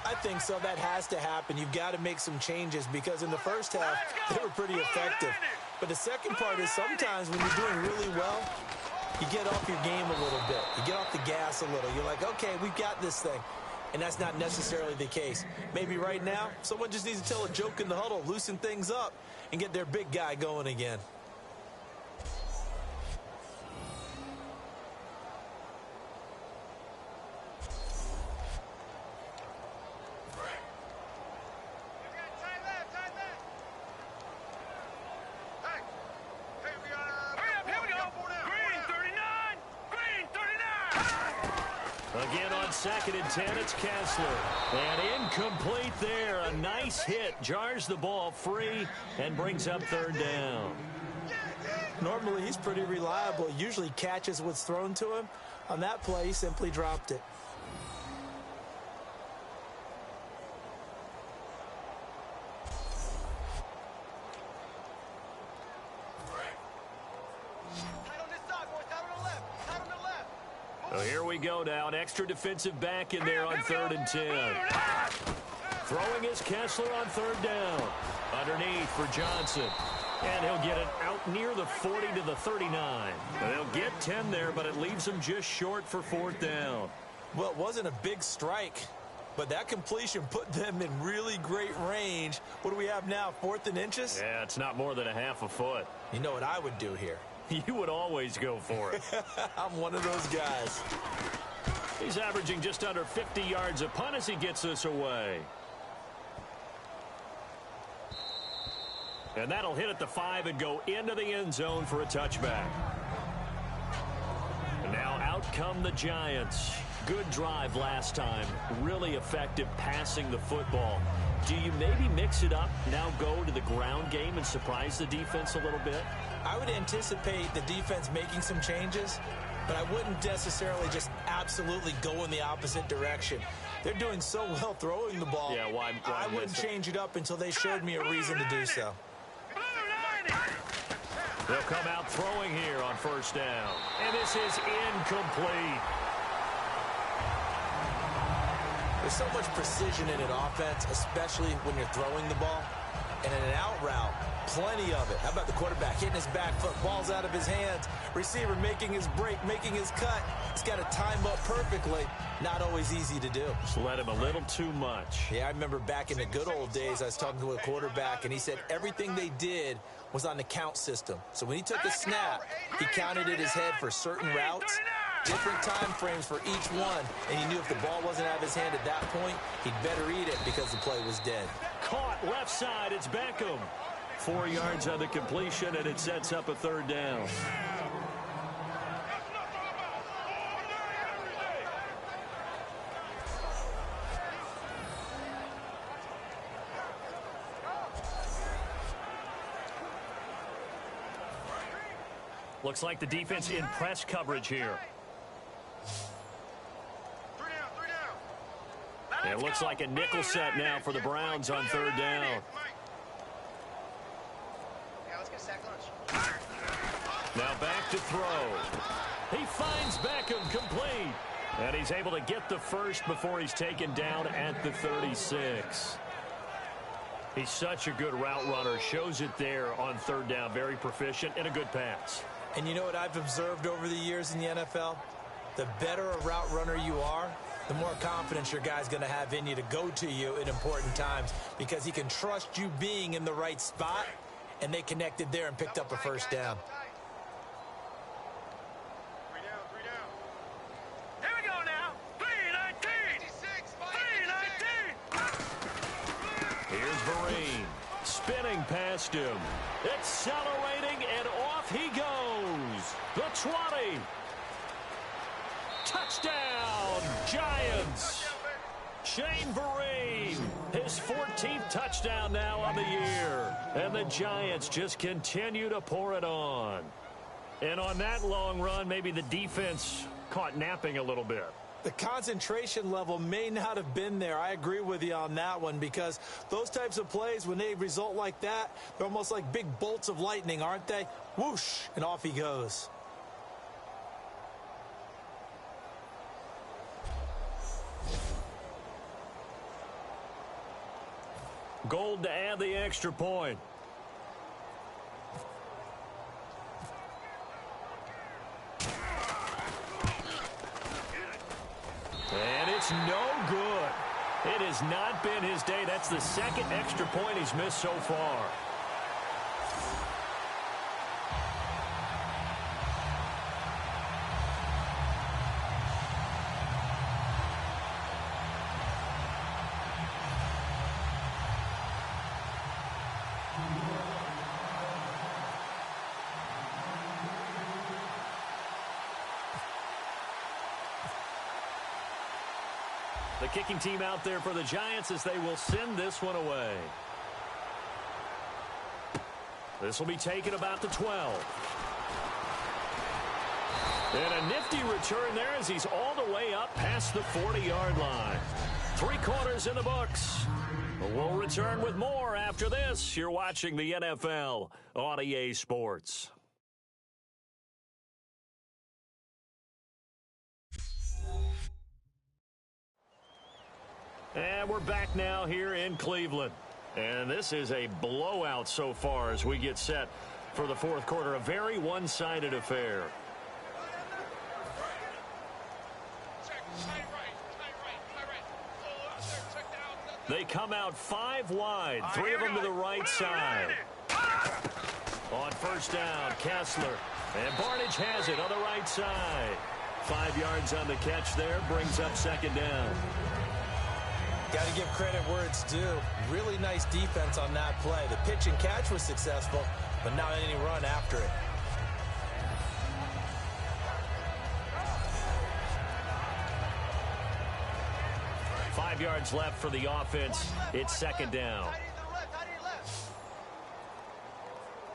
C: I think so. That has to happen. You've got to make some changes because in the first half, they were pretty effective. But the second part is sometimes when you're doing really well, you get off your game a little bit. You get off the gas a little. You're like, okay, we've got this thing. And that's not necessarily the case. Maybe right now, someone just needs to tell a joke in the huddle, loosen things up, and get their big guy going again.
B: Again on 2nd and 10, it's Kessler. And incomplete there. A nice hit. Jars the ball free and brings up 3rd down.
C: Normally, he's pretty reliable. He usually catches what's thrown to him. On that play, he simply dropped it.
B: So here we go now. An extra defensive back in there on 3rd and 10. Throwing is Kessler on 3rd down. Underneath for Johnson. And he'll get it out near the 40 to the 39. They'll get 10 there, but it leaves them just short for 4th down.
C: Well, it wasn't a big strike, but that completion put them in really great range. What do we have now, 4th and inches?
B: Yeah, it's not more than a half a foot.
C: You know what I would do here?
B: You would always go for it.
C: I'm one of those guys.
B: He's averaging just under 50 yards a punt as he gets this away. And that'll hit at the 5 and go into the end zone for a touchback. And now out come the Giants. Good drive last time. Really effective passing the football. Do you maybe mix it up, now go to the ground game and surprise the defense a little bit?
C: I would anticipate the defense making some changes, but I wouldn't necessarily just absolutely go in the opposite direction. They're doing so well throwing the ball.
B: Yeah, why
C: I wouldn't change it up until they showed me a reason to do so.
B: They'll come out throwing here on 1st down. And this is incomplete.
C: There's so much precision in an offense, especially when you're throwing the ball. And in an out route, plenty of it. How about the quarterback hitting his back foot, ball's out of his hands, receiver making his break, making his cut. He's got to time up perfectly. Not always easy to do.
B: Just let him a little too much.
C: Yeah, I remember back in the good old days, I was talking to a quarterback, and he said everything they did was on the count system. So when he took the snap, he counted in his head for certain routes, different time frames for each one, and he knew if the ball wasn't out of his hand at that point, he'd better eat it because the play was dead.
B: Caught left side, it's Beckham. 4 yards on the completion, and it sets up a 3rd down. Looks like the defense in press coverage here. It looks like a nickel set now for the Browns on 3rd down. Now back to throw. He finds Beckham complete. And he's able to get the first before he's taken down at the 36. He's such a good route runner. Shows it there on 3rd down. Very proficient and a good pass.
C: And you know what I've observed over the years in the NFL? The better a route runner you are, the more confidence your guy's going to have in you to go to you in important times because he can trust you being in the right spot, and they connected there and picked up a 1st down.
D: Here we go now. 3-19. 3-19.
B: Here's Vereen. Spinning past him. Accelerating, and off he goes. The 20. Touchdown, Giants. Shane Vereen, his 14th touchdown now on the year. And the Giants just continue to pour it on. And on that long run, maybe the defense caught napping a little bit.
C: The concentration level may not have been there. I agree with you on that one because those types of plays, when they result like that, they're almost like big bolts of lightning, aren't they? Whoosh, and off he goes.
B: Gold to add the extra point. And it's no good. It has not been his day. That's the 2nd extra point he's missed so far. The kicking team out there for the Giants as they will send this one away. This will be taken about the 12. And a nifty return there as he's all the way up past the 40-yard line. 3 quarters in the books. We'll return with more after this. You're watching the NFL on EA Sports. And we're back now here in Cleveland. And this is a blowout so far as we get set for the fourth quarter. A very one-sided affair. They come out 5 wide, 3 of them to the right side. On first down, Kessler. And Barnage has it on the right side. 5 yards on the catch there, brings up second down.
C: Got to give credit where it's due. Really nice defense on that play. The pitch and catch was successful, but not any run after it.
B: Five yards left for the offense. It's second down.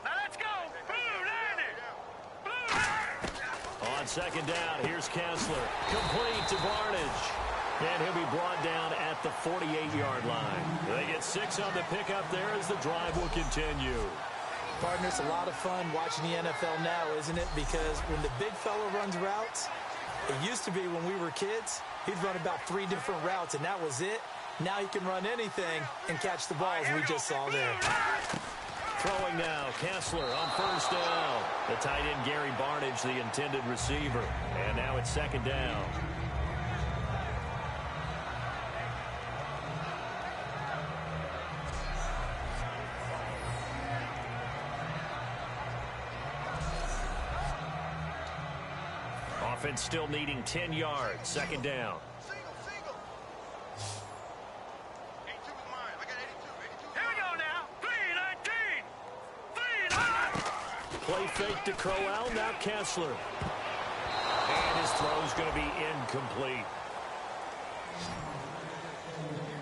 D: Now let's go.
B: On second down, here's Kessler. Complete to Barnage. And he'll be brought down at the 48-yard line. They get 6 on the pickup there as the drive will continue.
C: Partner, it's a lot of fun watching the NFL now, isn't it? Because when the big fella runs routes, it used to be when we were kids, he'd run about 3 different routes, and that was it. Now he can run anything and catch the ball, as we just saw there.
B: Throwing now, Kessler on first down. The tight end, Gary Barnage, the intended receiver. And now it's second down. Offense still needing 10 yards. Second down. Play fake to Crowell, now Kessler. And his throw's going to be incomplete.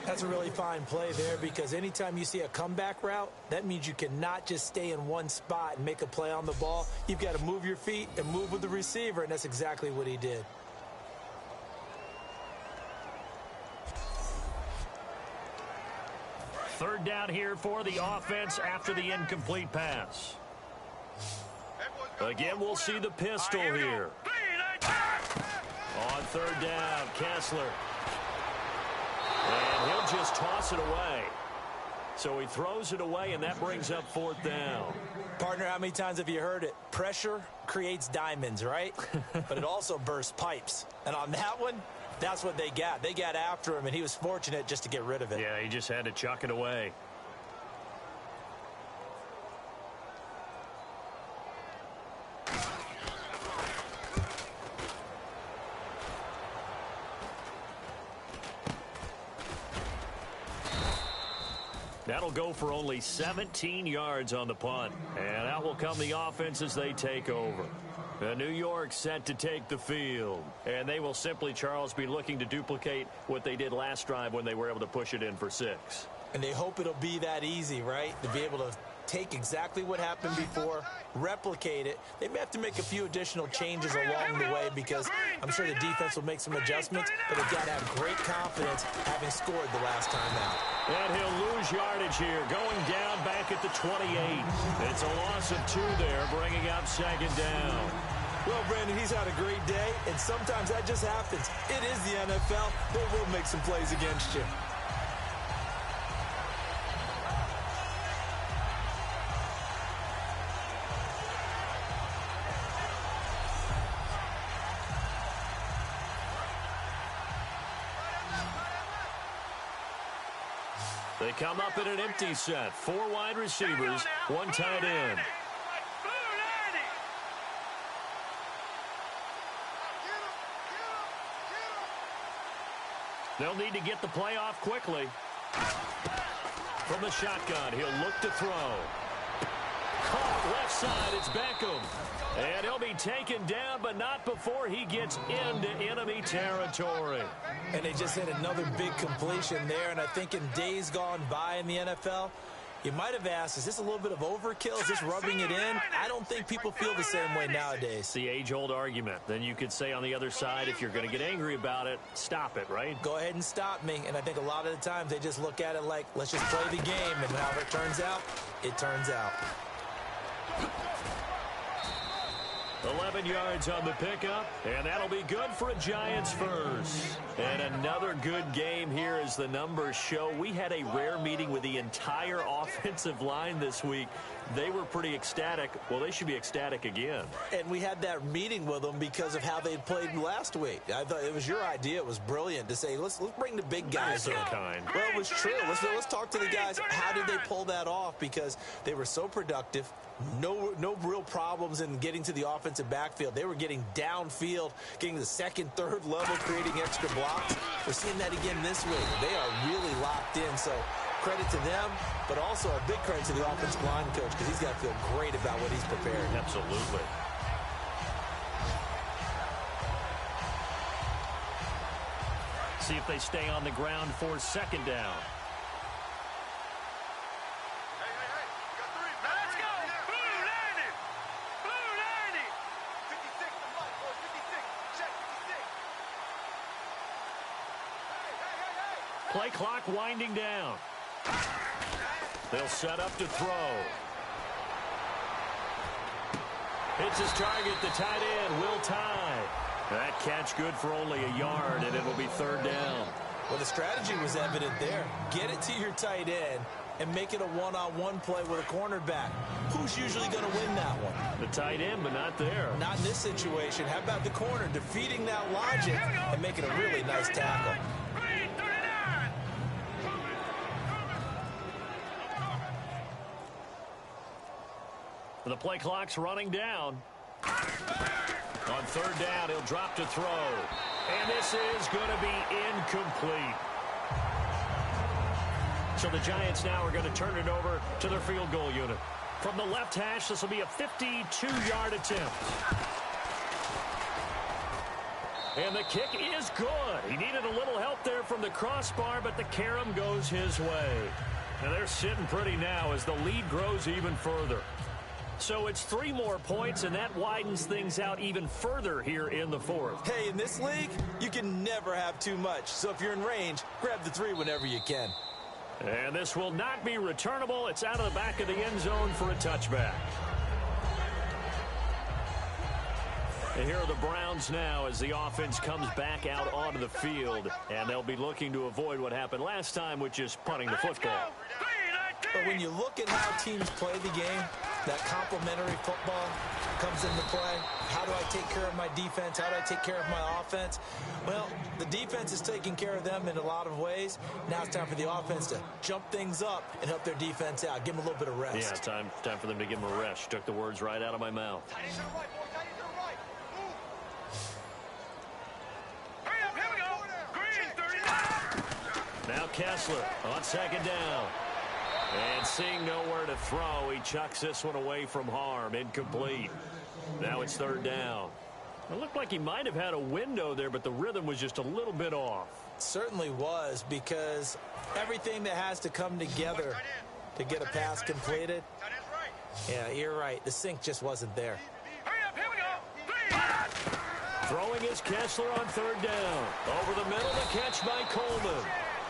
C: That's a really fine play there, because anytime you see a comeback route, that means you cannot just stay in one spot and make a play on the ball. You've got to move your feet and move with the receiver, and that's exactly what he did.
B: Third down here for the offense after the incomplete pass. Again, we'll see the pistol here. On third down, Kessler. And he'll just toss it away. So he throws it away, and that brings up fourth down.
C: Partner, how many times have you heard it? Pressure creates diamonds, right? But it also bursts pipes. And on that one, that's what they got. They got after him, and he was fortunate just to get rid of it.
B: Yeah, he just had to chuck it away. That'll go for only 17 yards on the punt. And out will come the offense as they take over. New York set to take the field. And they will simply, Charles, be looking to duplicate what they did last drive when they were able to push it in for 6.
C: And they hope it'll be that easy, right? To be able to take exactly what happened before, replicate it. They may have to make a few additional changes along the way, because I'm sure the defense will make some adjustments, but they've got to have great confidence having scored the last time out.
B: And he'll lose yardage here, going down back at the 28. It's a loss of 2 there, bringing up second down.
C: Well, Brandon, he's had a great day, and sometimes that just happens. It is the NFL. They will make some plays against you.
B: They come up in an empty set. 4 wide receivers, 1 tight end. They'll need to get the play off quickly. From the shotgun, he'll look to throw. Caught left side, it's Beckham. And he'll be taken down, but not before he gets into enemy territory.
C: And they just hit another big completion there. And I think in days gone by in the NFL, you might have asked, is this a little bit of overkill? Is this rubbing it in? I don't think people feel the same way nowadays.
B: It's the age-old argument. Then you could say on the other side, if you're going to get angry about it, stop it, right?
C: Go ahead and stop me. And I think a lot of the times they just look at it like, let's just play the game. And however it turns out, it turns out.
B: 11 yards on the pickup, and that'll be good for a Giants first. And another good game here as the numbers show. We had a rare meeting with the entire offensive line this week. They were pretty ecstatic. Well, they should be ecstatic again.
C: And we had that meeting with them because of how they played last week. I thought it was your idea. It was brilliant to say, let's bring the big guys in. Well, it was true. Let's talk to the guys. How did they pull that off? Because they were so productive. No real problems in getting to the offensive backfield. They were getting downfield, getting the second, third level, creating extra blocks. We're seeing that again this week. They are really locked in. So credit to them, but also a big credit to the offensive line coach because he's got to feel great about what he's prepared.
B: Absolutely. See if they stay on the ground for second down. Play clock winding down. They'll set up to throw. Hits his target, the tight end, Will Tye. That catch good for only a yard, and it'll be third down.
C: Well, the strategy was evident there. Get it to your tight end and make it a one-on-one play with a cornerback. Who's usually going to win that one?
B: The tight end, but not there.
C: Not in this situation. How about the corner defeating that logic and making a really nice tackle?
B: The play clock's running down. On third down, he'll drop to throw. And this is going to be incomplete. So the Giants now are going to turn it over to their field goal unit. From the left hash, this will be a 52-yard attempt. And the kick is good. He needed a little help there from the crossbar, but the carom goes his way. Now they're sitting pretty now as the lead grows even further. So it's 3 more points, and that widens things out even further here in the fourth.
C: Hey, in this league, you can never have too much. So if you're in range, grab the 3 whenever you can.
B: And this will not be returnable. It's out of the back of the end zone for a touchback. And here are the Browns now as the offense comes back out onto the field. And they'll be looking to avoid what happened last time, which is punting the football.
C: But when you look at how teams play the game, that complementary football comes into play. How do I take care of my defense? How do I take care of my offense? Well, the defense is taking care of them in a lot of ways. Now it's time for the offense to jump things up and help their defense out. Give them a little bit of rest.
B: Yeah, time for them to give them a rest. Took the words right out of my mouth. Now Kessler on second down. And seeing nowhere to throw, he chucks this one away from harm. Incomplete. Now it's third down. It looked like he might have had a window there, but the rhythm was just a little bit off.
C: It certainly was, because everything that has to come together to get a pass completed. Yeah, you're right. The sync just wasn't there.
B: Throwing is Kessler on third down. Over the middle, the catch by Coleman.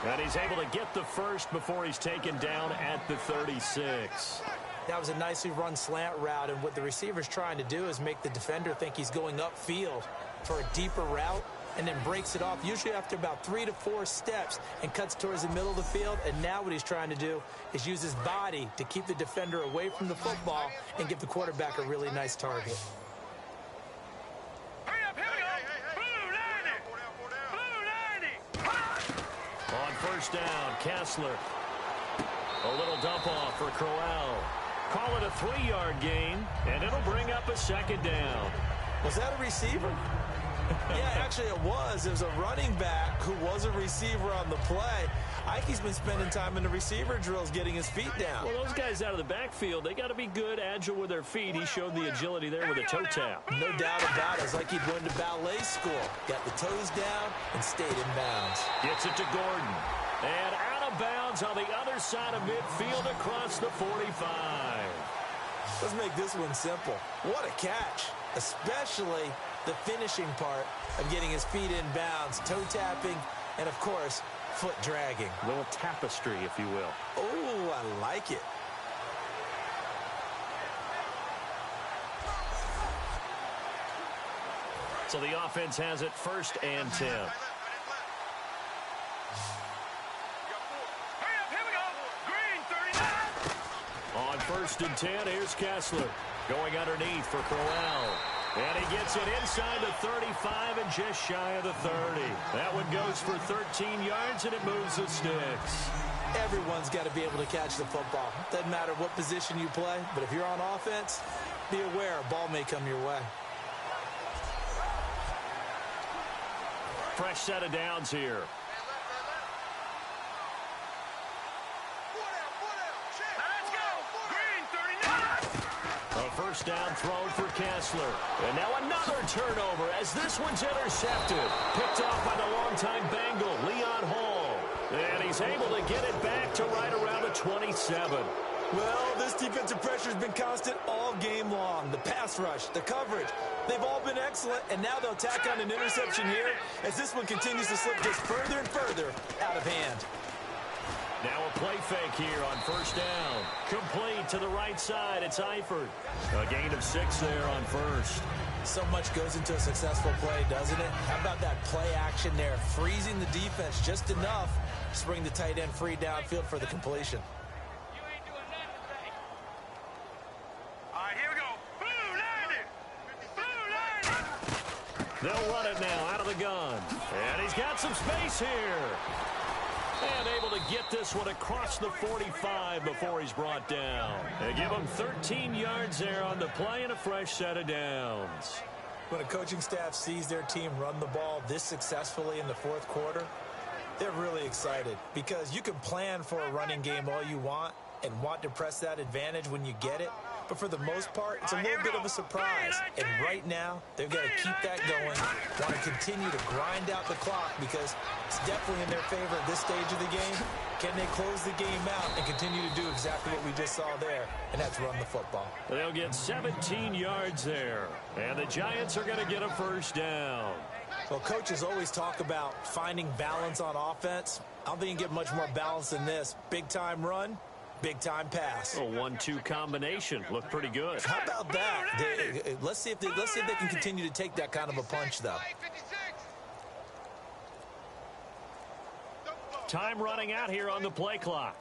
B: And he's able to get the first before he's taken down at the 36.
C: That was a nicely run slant route, and what the receiver's trying to do is make the defender think he's going upfield for a deeper route and then breaks it off, usually after about 3 to 4 steps, and cuts towards the middle of the field. And now what he's trying to do is use his body to keep the defender away from the football and give the quarterback a really nice target.
B: On first down, Kessler. A little dump off for Crowell. Call it a 3-yard gain, and it'll bring up a second down.
C: Was that a receiver? Yeah, actually it was. It was a running back who was a receiver on the play. Ike's been spending time in the receiver drills getting his feet down.
B: Well, those guys out of the backfield, they got to be good, agile with their feet. He showed the agility there with a toe tap.
C: No doubt about it. It's like he'd went to ballet school. Got the toes down and stayed in bounds.
B: Gets it to Gordon. And out of bounds on the other side of midfield across the 45.
C: Let's make this one simple. What a catch, especially the finishing part of getting his feet in bounds, toe tapping, and of course, foot dragging.
B: A little tapestry, if you will.
C: Oh, I like it.
B: So the offense has it 1st and 10. On 1st and 10, here's Kessler. Going underneath for Crowell. And he gets it inside the 35 and just shy of the 30. That one goes for 13 yards, and it moves the sticks.
C: Everyone's got to be able to catch the football. Doesn't matter what position you play, but if you're on offense, be aware a ball may come your way.
B: Fresh set of downs here. A 1st down throw for Kessler. And now another turnover as this one's intercepted. Picked off by the longtime Bengal, Leon Hall. And he's able to get it back to right around the 27.
C: Well, this defensive pressure has been constant all game long. The pass rush, the coverage, they've all been excellent, and now they'll tack on an interception here as this one continues to slip just further and further out of hand.
B: Now a play fake here on 1st down. Complete to the right side. It's Eifert. A gain of 6 there on 1st.
C: So much goes into a successful play, doesn't it? How about that play action there? Freezing the defense just enough to bring the tight end free downfield for the completion.
B: They'll run it now out of the gun. And he's got some space here. And able to get this one across the 45 before he's brought down. They give him 13 yards there on the play and a fresh set of downs.
C: When a coaching staff sees their team run the ball this successfully in the 4th quarter, they're really excited because you can plan for a running game all you want and want to press that advantage when you get it. But for the most part, it's a little bit of a surprise. And right now, they've got to keep that going, want to continue to grind out the clock because it's definitely in their favor at this stage of the game. Can they close the game out and continue to do exactly what we just saw there, and that's run the football?
B: They'll get 17 yards there, and the Giants are going to get a 1st down.
C: Well, coaches always talk about finding balance on offense. I don't think you can get much more balance than this. Big-time run. Big-time pass.
B: A 1-2 combination. Looked pretty good.
C: How about that? Let's see if they can continue to take that kind of a punch, though.
B: Time running out here on the play clock.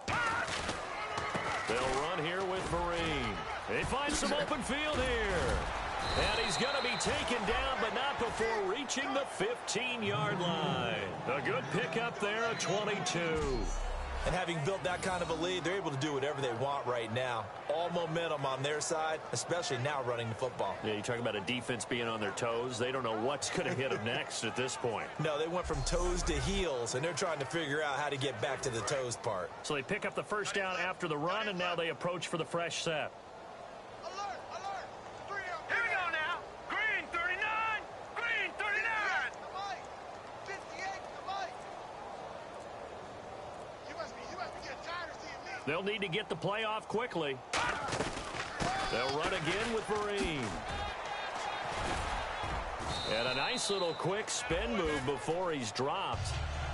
B: They'll run here with Marine. They find some open field here. And he's going to be taken down, but not before reaching the 15-yard line. A good pickup there, a 22.
C: And having built that kind of a lead, they're able to do whatever they want right now. All momentum on their side, especially now running the football.
B: Yeah, you talk about a defense being on their toes. They don't know what's going to hit them next at this point.
C: No, they went from toes to heels, and they're trying to figure out how to get back to the toes part.
B: So they pick up the 1st down after the run, and now they approach for the fresh set.
D: Alert, alert. Here we go now. Green 39. Green 39. The mic. 58 the mic. You must be getting tired of seeing me.
B: They'll need to get the play off quickly. They'll run again with Marine. And a nice little quick spin move before he's dropped.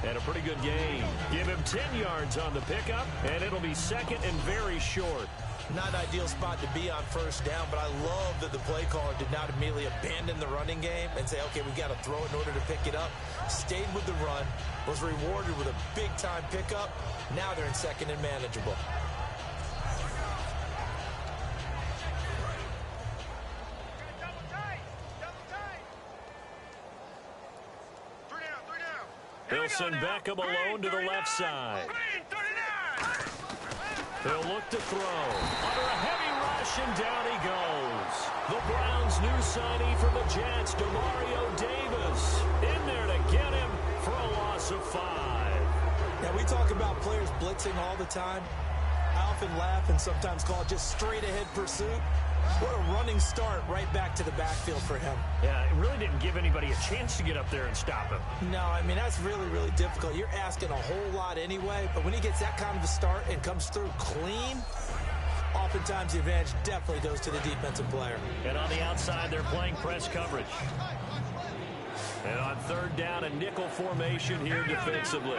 B: And a pretty good gain. Give him 10 yards on the pickup, and it'll be 2nd and very short.
C: Not an ideal spot to be on 1st down, but I love that the play caller did not immediately abandon the running game and say, okay, we've got to throw it in order to pick it up. Stayed with the run, was rewarded with a big-time pickup. Now they're in 2nd and manageable.
B: They'll send Beckham alone to the left side. They'll look to throw. Under a heavy rush, and down he goes. The Browns' new signee for the Jets, Demario Davis, in there to get him for a loss of 5.
C: Now, we talk about players blitzing all the time. I often laugh and sometimes call it just straight-ahead pursuit. What a running start right back to the backfield for him.
B: Yeah, it really didn't give anybody a chance to get up there and stop him.
C: No, I mean, that's really, really difficult. You're asking a whole lot anyway, but when he gets that kind of a start and comes through clean, oftentimes the advantage definitely goes to the defensive player.
B: And on the outside, they're playing press coverage. And on third down, a nickel formation here defensively.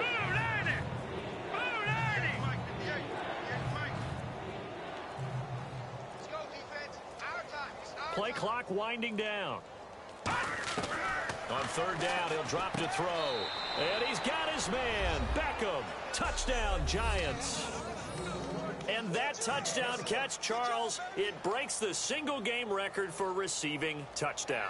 B: Play clock winding down. On third down, he'll drop to throw. And he's got his man. Beckham. Touchdown, Giants. And that touchdown catch, Charles, it breaks the single-game record for receiving touchdowns.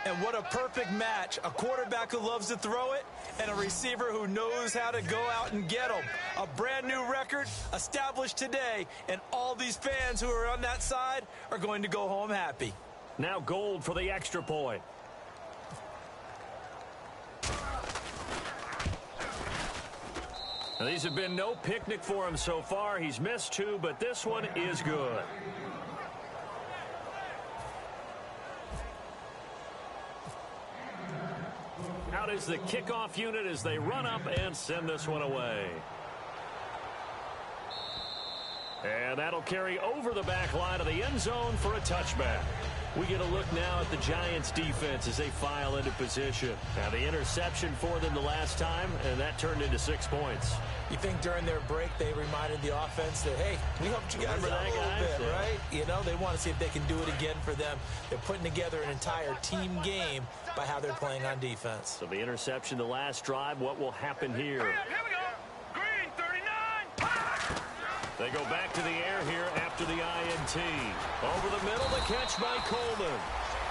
C: And what a perfect match. A quarterback who loves to throw it and a receiver who knows how to go out and get them. A brand-new record established today, and all these fans who are on that side are going to go home happy.
B: Now Gold for the extra point. Now, these have been no picnic for him so far. He's missed 2, but this one is good. Out is the kickoff unit as they run up and send this one away. And that'll carry over the back line of the end zone for a touchback. We get a look now at the Giants' defense as they file into position. Now, the interception for them the last time, and that turned into 6 points.
C: You think during their break they reminded the offense that, hey, we helped you guys out a little bit, right? You know, they want to see if they can do it again for them. They're putting together an entire team game by how they're playing on defense.
B: So the interception the last drive, what will happen here?
D: Here we go. Green 39.
B: They go back to the air here after the INT. Over the middle, the catch by Coleman.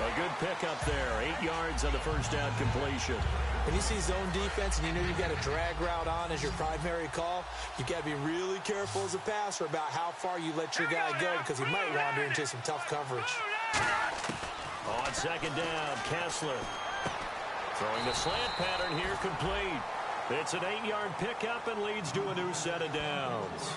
B: A good pickup there. 8 yards on the first down completion.
C: When you see zone defense and you know you've got a drag route on as your primary call, you've got to be really careful as a passer about how far you let your guy go because he might wander into some tough coverage.
B: On second down, Kessler. Throwing the slant pattern here complete. It's an 8-yard pickup and leads to a new set of downs.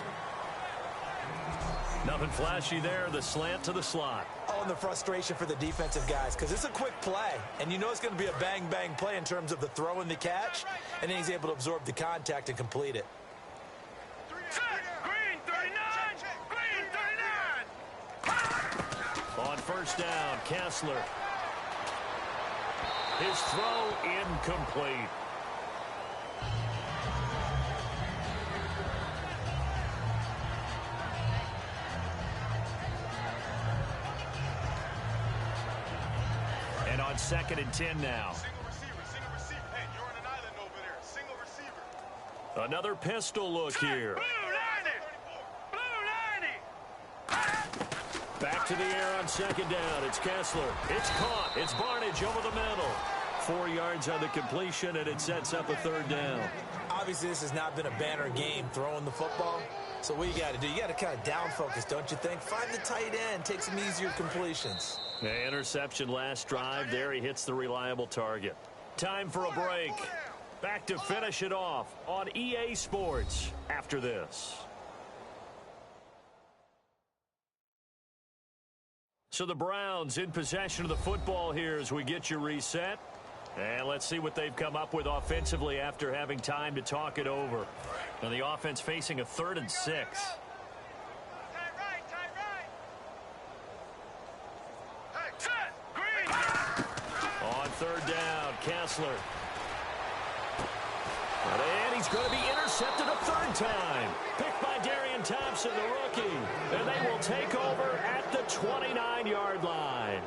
B: Nothing flashy there, the slant to the slot.
C: Oh, and the frustration for the defensive guys because it's a quick play, and you know it's going to be a bang-bang play in terms of the throw and the catch, and then he's able to absorb the contact and complete it.
D: Green 39. Green 39.
B: On first down, Kessler. His throw incomplete. And on 2nd and 10 now.
D: Single receiver. Hey, you're on an island over there. Single receiver.
B: Another pistol look here.
D: Blue 90.
B: Back to the air on second down. It's Kessler. It's caught. It's Barnage over the middle. 4 yards on the completion, and it sets up a third down.
C: Obviously, this has not been a banner game throwing the football. So what you got to do, you got to kind of down focus, don't you think? Find the tight end, take some easier completions.
B: Interception last drive. There he hits the reliable target. Time for a break. Back to finish it off on EA Sports after this. So the Browns in possession of the football here as we get you reset. And let's see what they've come up with offensively after having time to talk it over. Now the offense facing a 3rd and 6.
D: Tight right. Hey, set. Green.
B: On 3rd down, Kessler. And he's going to be intercepted a 3rd time. Picked by Darian Thompson, the rookie. And they will take over at the 29-yard line.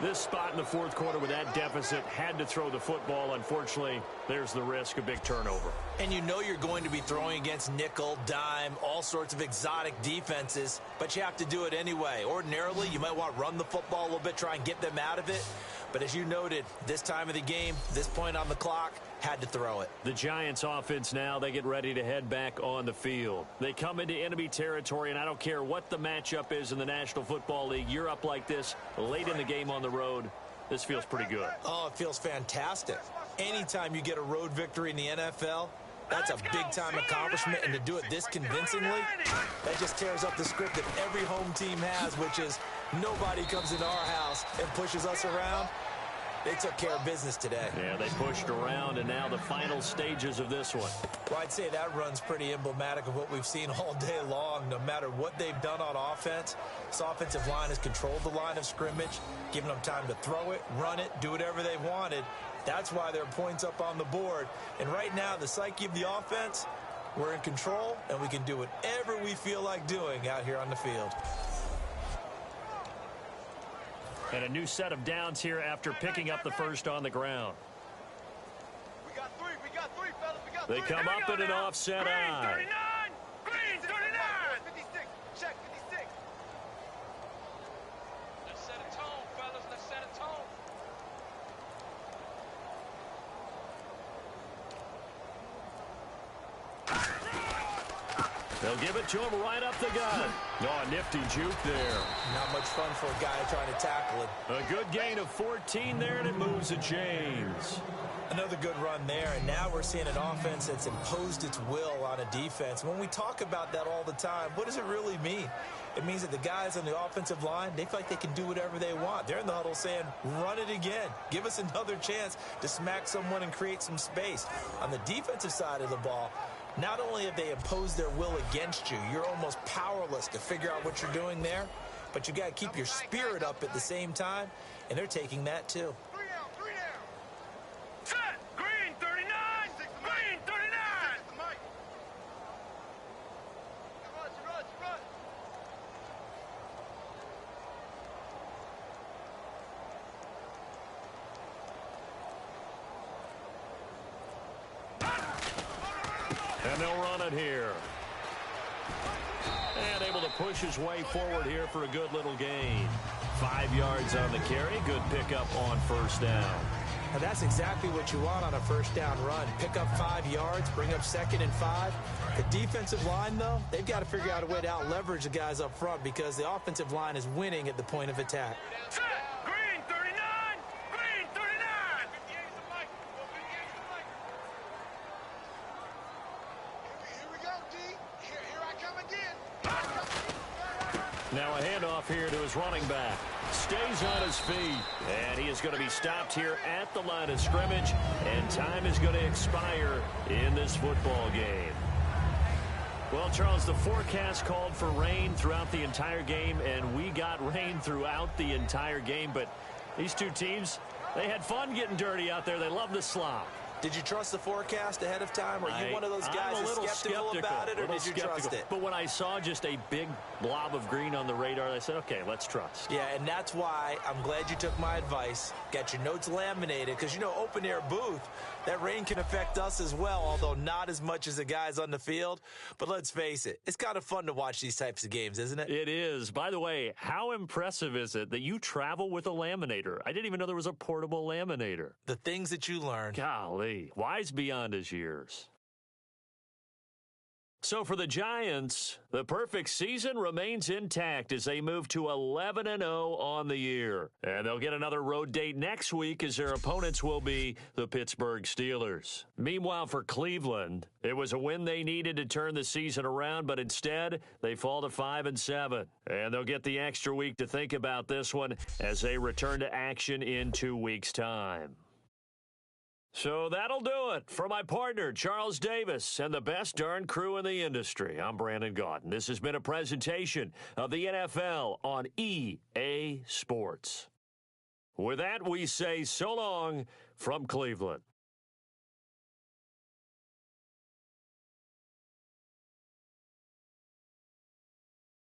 B: This spot in the 4th quarter with that deficit had to throw the football. Unfortunately, there's the risk of big turnover.
C: And you know you're going to be throwing against nickel, dime, all sorts of exotic defenses, but you have to do it anyway. Ordinarily, you might want to run the football a little bit, try and get them out of it. But as you noted, this time of the game, this point on the clock, had to throw it.
B: The Giants offense now, they get ready to head back on the field. They come into enemy territory, and I don't care what the matchup is in the National Football League. You're up like this late in the game on the road. This feels pretty good.
C: Oh, it feels fantastic. Anytime you get a road victory in the NFL, that's a big-time accomplishment, and to do it this convincingly, that just tears up the script that every home team has, which is nobody comes into our house and pushes us around. They took care of business today.
B: Yeah, they pushed around, and now the final stages of this one.
C: Well, I'd say that run's pretty emblematic of what we've seen all day long. No matter what they've done on offense, this offensive line has controlled the line of scrimmage, given them time to throw it, run it, do whatever they wanted. That's why there are points up on the board. And right now, the psyche of the offense, we're in control, and we can do whatever we feel like doing out here on the field.
B: And a new set of downs here after picking up the first on the ground.
D: We got three, fellas. We got
B: They
D: three.
B: come up in an offset eye.
D: Green 39. 56. Check 56.
G: Let's set a tone, fellas. Let's set a tone.
B: They'll give it to him right up the gut. Oh, a nifty juke there.
C: Not much fun for a guy trying to tackle it.
B: A good gain of 14 there, and it moves the chains.
C: Another good run there, and now we're seeing an offense that's imposed its will on a defense. When we talk about that all the time, what does it really mean? It means that the guys on the offensive line, they feel like they can do whatever they want. They're in the huddle saying, run it again. Give us another chance to smack someone and create some space. On the defensive side of the ball, not only have they imposed their will against you, you're almost powerless to figure out what you're doing there, but you got to keep your spirit up at the same time, and they're taking that too.
D: Three down.
G: Set. Green 39. Green 39.
D: Run.
B: And they'll run it here. And able to push his way forward here for a good little gain. 5 yards on the carry. Good pickup on first down.
C: Now that's exactly what you want on a first down run. Pick up 5 yards, bring up 2nd and 5. The defensive line, though, they've got to figure out a way to out-leverage the guys up front because the offensive line is winning at the point of attack.
G: Set. Green 39. Green 39.
D: Here we go, D. Here I come again.
B: Now a handoff here to his running back. Stays on his feet. And he is going to be stopped here at the line of scrimmage. And time is going to expire in this football game. Well, Charles, the forecast called for rain throughout the entire game, and we got rain throughout the entire game. But these two teams, they had fun getting dirty out there. They love the slop.
C: Did you trust the forecast ahead of time? Are you one of those guys
B: I'm a
C: that's
B: little
C: skeptical about it, or did you trust it?
B: But when I saw just a big blob of green on the radar, I said, okay, let's trust.
C: Yeah, and that's why I'm glad you took my advice. Got your notes laminated, because, you know, open-air booth, that rain can affect us as well, although not as much as the guys on the field. But let's face it, it's kind of fun to watch these types of games, isn't it?
B: It is. By the way, how impressive is it that you travel with a laminator? I didn't even know there was a portable laminator.
C: The things that you learn.
B: Golly, wise beyond his years. So for the Giants, the perfect season remains intact as they move to 11-0 on the year. And they'll get another road date next week as their opponents will be the Pittsburgh Steelers. Meanwhile, for Cleveland, it was a win they needed to turn the season around, but instead they fall to 5-7. And they'll get the extra week to think about this one as they return to action in 2 weeks' time. So that'll do it. For my partner, Charles Davis, and the best darn crew in the industry, I'm Brandon Gaudin. This has been a presentation of the NFL on EA Sports. With that, we say so long from Cleveland.